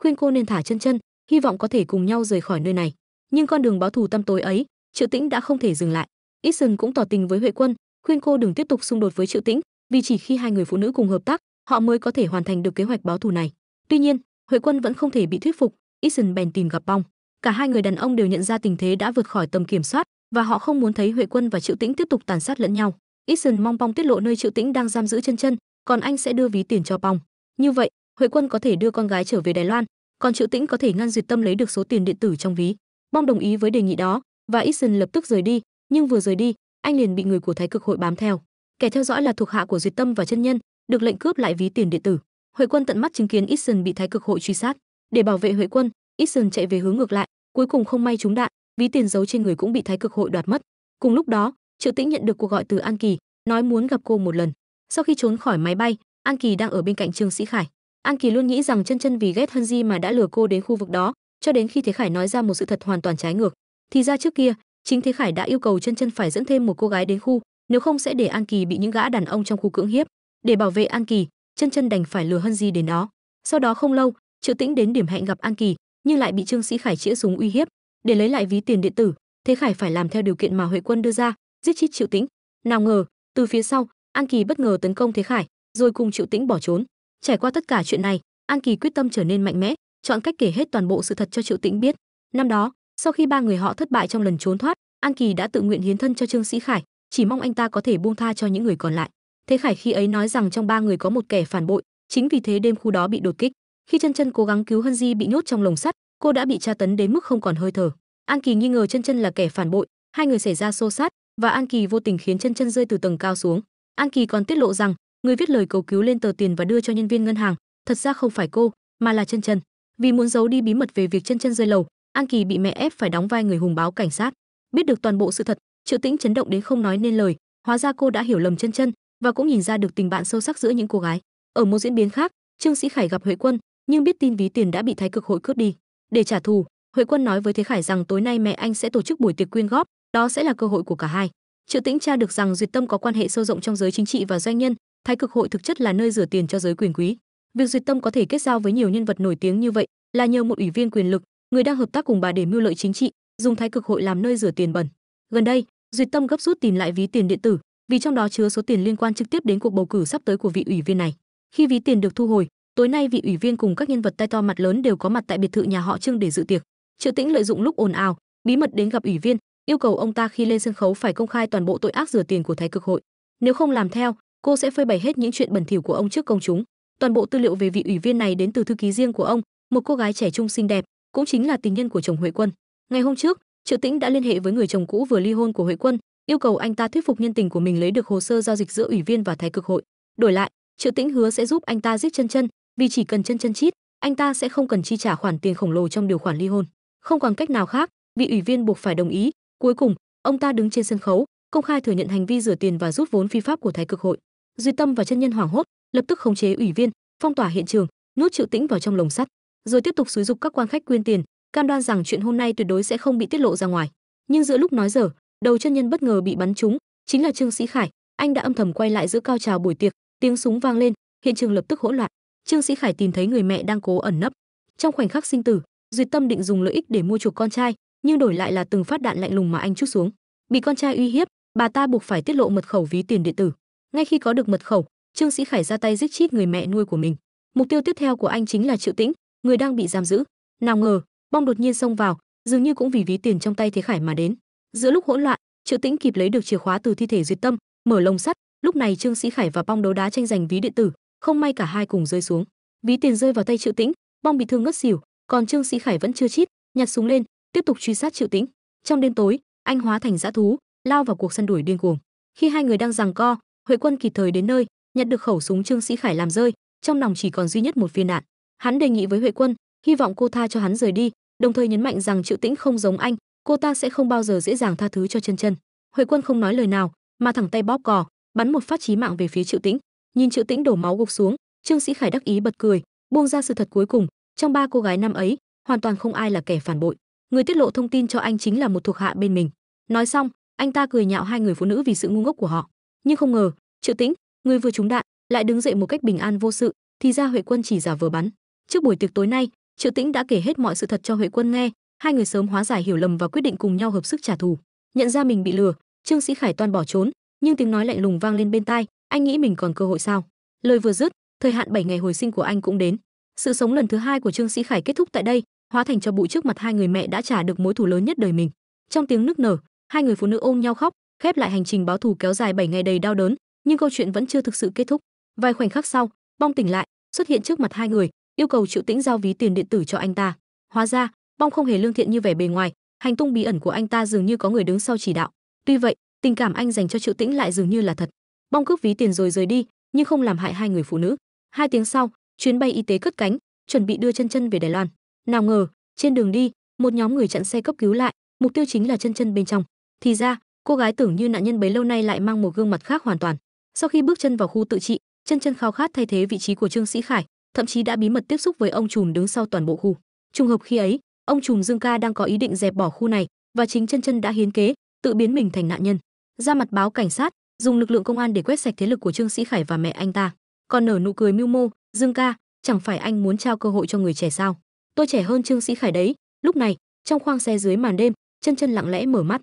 khuyên cô nên thả Chân Chân, hy vọng có thể cùng nhau rời khỏi nơi này. Nhưng con đường báo thù tăm tối ấy, Triệu Tĩnh đã không thể dừng lại. Eason cũng tỏ tình với Huệ Quân, khuyên cô đừng tiếp tục xung đột với Triệu Tĩnh, vì chỉ khi hai người phụ nữ cùng hợp tác, họ mới có thể hoàn thành được kế hoạch báo thù này. Tuy nhiên, Huệ Quân vẫn không thể bị thuyết phục, Eason bèn tìm gặp Bong. Cả hai người đàn ông đều nhận ra tình thế đã vượt khỏi tầm kiểm soát và họ không muốn thấy Huệ Quân và Triệu Tĩnh tiếp tục tàn sát lẫn nhau. Eason mong Bong tiết lộ nơi Triệu Tĩnh đang giam giữ Chân Chân, còn anh sẽ đưa ví tiền cho Bong. Như vậy, Huệ Quân có thể đưa con gái trở về Đài Loan, còn Triệu Tĩnh có thể ngăn Duyệt Tâm lấy được số tiền điện tử trong ví. Bong đồng ý với đề nghị đó và Eason lập tức rời đi, nhưng vừa rời đi, anh liền bị người của Thái Cực hội bám theo. Kẻ theo dõi là thuộc hạ của Duyệt Tâm và Chân Nhân, được lệnh cướp lại ví tiền điện tử. Huệ Quân tận mắt chứng kiến Eason bị Thái Cực hội truy sát. Để bảo vệ Huệ Quân, Eason chạy về hướng ngược lại, cuối cùng không may trúng đạn, ví tiền giấu trên người cũng bị Thái Cực hội đoạt mất. Cùng lúc đó, Triệu Tĩnh nhận được cuộc gọi từ An Kỳ, nói muốn gặp cô một lần. Sau khi trốn khỏi máy bay, An Kỳ đang ở bên cạnh Trương Sĩ Khải. An Kỳ luôn nghĩ rằng Chân Chân vì ghét Hân Di mà đã lừa cô đến khu vực đó, cho đến khi Thế Khải nói ra một sự thật hoàn toàn trái ngược. Thì ra trước kia, chính Thế Khải đã yêu cầu Chân Chân phải dẫn thêm một cô gái đến khu, nếu không sẽ để An Kỳ bị những gã đàn ông trong khu cưỡng hiếp. Để bảo vệ An Kỳ, Chân Chân đành phải lừa Hân Di đến đó. Sau đó không lâu, Triệu Tĩnh đến điểm hẹn gặp An Kỳ, nhưng lại bị Trương Sĩ Khải chĩa súng uy hiếp. Để lấy lại ví tiền điện tử, Thế Khải phải làm theo điều kiện mà Huệ Quân đưa ra, giết chết Triệu Tĩnh. Nào ngờ, từ phía sau, An Kỳ bất ngờ tấn công Thế Khải, rồi cùng Triệu Tĩnh bỏ trốn. Trải qua tất cả chuyện này, An Kỳ quyết tâm trở nên mạnh mẽ, chọn cách kể hết toàn bộ sự thật cho Triệu Tĩnh biết. Năm đó, sau khi ba người họ thất bại trong lần trốn thoát, An Kỳ đã tự nguyện hiến thân cho Trương Sĩ Khải, chỉ mong anh ta có thể buông tha cho những người còn lại. Thế Khải khi ấy nói rằng trong ba người có một kẻ phản bội, chính vì thế đêm khu đó bị đột kích. Khi Chân Chân cố gắng cứu Hân Di bị nhốt trong lồng sắt, cô đã bị tra tấn đến mức không còn hơi thở. An Kỳ nghi ngờ Chân Chân là kẻ phản bội, hai người xảy ra xô xát và An Kỳ vô tình khiến Chân Chân rơi từ tầng cao xuống. An Kỳ còn tiết lộ rằng người viết lời cầu cứu lên tờ tiền và đưa cho nhân viên ngân hàng, thật ra không phải cô, mà là Chân Chân. Vì muốn giấu đi bí mật về việc Chân Chân rơi lầu, An Kỳ bị mẹ ép phải đóng vai người hùng báo cảnh sát. Biết được toàn bộ sự thật, Triệu Tĩnh chấn động đến không nói nên lời, hóa ra cô đã hiểu lầm Chân Chân và cũng nhìn ra được tình bạn sâu sắc giữa những cô gái. Ở một diễn biến khác, Trương Sĩ Khải gặp Huệ Quân, nhưng biết tin ví tiền đã bị Thái Cực hội cướp đi. Để trả thù, Huệ Quân nói với Thế Khải rằng tối nay mẹ anh sẽ tổ chức buổi tiệc quyên góp, đó sẽ là cơ hội của cả hai. Triệu Tĩnh tra được rằng Duyệt Tâm có quan hệ sâu rộng trong giới chính trị và doanh nhân, Thái Cực hội thực chất là nơi rửa tiền cho giới quyền quý. Việc Duyệt Tâm có thể kết giao với nhiều nhân vật nổi tiếng như vậy là nhờ một ủy viên quyền lực, người đang hợp tác cùng bà để mưu lợi chính trị, dùng Thái Cực hội làm nơi rửa tiền bẩn. Gần đây, Duyệt Tâm gấp rút tìm lại ví tiền điện tử, vì trong đó chứa số tiền liên quan trực tiếp đến cuộc bầu cử sắp tới của vị ủy viên này. Khi ví tiền được thu hồi, tối nay vị ủy viên cùng các nhân vật tay to mặt lớn đều có mặt tại biệt thự nhà họ Trương để dự tiệc. Triệu Tĩnh lợi dụng lúc ồn ào, bí mật đến gặp ủy viên, yêu cầu ông ta khi lên sân khấu phải công khai toàn bộ tội ác rửa tiền của Thái Cực hội. Nếu không làm theo, cô sẽ phơi bày hết những chuyện bẩn thỉu của ông trước công chúng. Toàn bộ tư liệu về vị ủy viên này đến từ thư ký riêng của ông, một cô gái trẻ trung xinh đẹp, cũng chính là tình nhân của chồng Huệ Quân. Ngày hôm trước, Triệu Tĩnh đã liên hệ với người chồng cũ vừa ly hôn của Huệ Quân, yêu cầu anh ta thuyết phục nhân tình của mình lấy được hồ sơ giao dịch giữa ủy viên và Thái Cực hội. Đổi lại, Triệu Tĩnh hứa sẽ giúp anh ta giết Chân Chân, vì chỉ cần Chân Chân chít, anh ta sẽ không cần chi trả khoản tiền khổng lồ trong điều khoản ly hôn. Không còn cách nào khác, vị ủy viên buộc phải đồng ý. Cuối cùng, ông ta đứng trên sân khấu, công khai thừa nhận hành vi rửa tiền và rút vốn phi pháp của Thái Cực hội. Duyệt Tâm và Chân Nhân hoảng hốt, lập tức khống chế ủy viên, phong tỏa hiện trường, nuốt Triệu Tĩnh vào trong lồng sắt, rồi tiếp tục xúi giục các quan khách quyên tiền, cam đoan rằng chuyện hôm nay tuyệt đối sẽ không bị tiết lộ ra ngoài. Nhưng giữa lúc nói dở, đầu Chân Nhân bất ngờ bị bắn trúng, chính là Trương Sĩ Khải. Anh đã âm thầm quay lại giữa cao trào buổi tiệc, tiếng súng vang lên, hiện trường lập tức hỗn loạn. Trương Sĩ Khải tìm thấy người mẹ đang cố ẩn nấp. Trong khoảnh khắc sinh tử, Duyệt Tâm định dùng lợi ích để mua chuộc con trai, nhưng đổi lại là từng phát đạn lạnh lùng mà anh trút xuống. Bị con trai uy hiếp, bà ta buộc phải tiết lộ mật khẩu ví tiền điện tử. Ngay khi có được mật khẩu, Trương Sĩ Khải ra tay giết chết người mẹ nuôi của mình. Mục tiêu tiếp theo của anh chính là Triệu Tĩnh, người đang bị giam giữ. Nào ngờ, Bong đột nhiên xông vào, dường như cũng vì ví tiền trong tay Thế Khải mà đến. Giữa lúc hỗn loạn, Triệu Tĩnh kịp lấy được chìa khóa từ thi thể Duyệt Tâm, mở lồng sắt. Lúc này Trương Sĩ Khải và Bong đấu đá tranh giành ví điện tử, không may cả hai cùng rơi xuống. Ví tiền rơi vào tay Triệu Tĩnh, Bong bị thương ngất xỉu, còn Trương Sĩ Khải vẫn chưa chít, nhặt súng lên, tiếp tục truy sát Triệu Tĩnh. Trong đêm tối, anh hóa thành dã thú, lao vào cuộc săn đuổi điên cuồng. Khi hai người đang giằng co, Huệ Quân kịp thời đến nơi, nhặt được khẩu súng Trương Sĩ Khải làm rơi, trong nòng chỉ còn duy nhất một viên đạn. Hắn đề nghị với Huệ Quân, hy vọng cô tha cho hắn rời đi, đồng thời nhấn mạnh rằng Triệu Tĩnh không giống anh, cô ta sẽ không bao giờ dễ dàng tha thứ cho Chân Chân. Huệ Quân không nói lời nào, mà thẳng tay bóp cò, bắn một phát chí mạng về phía Triệu Tĩnh. Nhìn Triệu Tĩnh đổ máu gục xuống, Trương Sĩ Khải đắc ý bật cười, buông ra sự thật cuối cùng, trong ba cô gái năm ấy, hoàn toàn không ai là kẻ phản bội. Người tiết lộ thông tin cho anh chính là một thuộc hạ bên mình. Nói xong, Anh ta cười nhạo hai người phụ nữ vì sự ngu ngốc của họ, nhưng không ngờ Triệu Tĩnh, người vừa trúng đạn, lại đứng dậy một cách bình an vô sự. Thì ra Huệ Quân chỉ giả vờ bắn. Trước buổi tiệc tối nay, Triệu Tĩnh đã kể hết mọi sự thật cho Huệ Quân nghe. Hai người sớm hóa giải hiểu lầm và quyết định cùng nhau hợp sức trả thù. Nhận ra mình bị lừa, Trương Sĩ Khải toan bỏ trốn, nhưng tiếng nói lạnh lùng vang lên bên tai, anh nghĩ mình còn cơ hội sao? Lời vừa dứt, thời hạn 7 ngày hồi sinh của anh cũng đến. Sự sống lần thứ hai của Trương Sĩ Khải kết thúc tại đây, hóa thành cho bụi trước mặt hai người mẹ đã trả được mối thù lớn nhất đời mình. Trong tiếng nức nở, hai người phụ nữ ôm nhau khóc, khép lại hành trình báo thù kéo dài 7 ngày đầy đau đớn, nhưng câu chuyện vẫn chưa thực sự kết thúc. Vài khoảnh khắc sau, Bong tỉnh lại, xuất hiện trước mặt hai người, yêu cầu Triệu Tĩnh giao ví tiền điện tử cho anh ta. Hóa ra, Bong không hề lương thiện như vẻ bề ngoài, hành tung bí ẩn của anh ta dường như có người đứng sau chỉ đạo. Tuy vậy, tình cảm anh dành cho Triệu Tĩnh lại dường như là thật. Bong cướp ví tiền rồi rời đi, nhưng không làm hại hai người phụ nữ. 2 tiếng sau, chuyến bay y tế cất cánh, chuẩn bị đưa Chân Chân về Đài Loan. Nào ngờ, trên đường đi, một nhóm người chặn xe cấp cứu lại, mục tiêu chính là Chân Chân bên trong. Thì ra, cô gái tưởng như nạn nhân bấy lâu nay lại mang một gương mặt khác hoàn toàn. Sau khi bước chân vào khu tự trị, Chân Chân khao khát thay thế vị trí của Trương Sĩ Khải, thậm chí đã bí mật tiếp xúc với ông trùm đứng sau toàn bộ khu. Trùng hợp khi ấy, ông trùm Dương Ca đang có ý định dẹp bỏ khu này, và chính Chân Chân đã hiến kế, tự biến mình thành nạn nhân, ra mặt báo cảnh sát, dùng lực lượng công an để quét sạch thế lực của Trương Sĩ Khải và mẹ anh ta. Còn nở nụ cười mưu mô, Dương Ca, chẳng phải anh muốn trao cơ hội cho người trẻ sao? Tôi trẻ hơn Trương Sĩ Khải đấy. Lúc này, trong khoang xe dưới màn đêm, Chân Chân lặng lẽ mở mắt,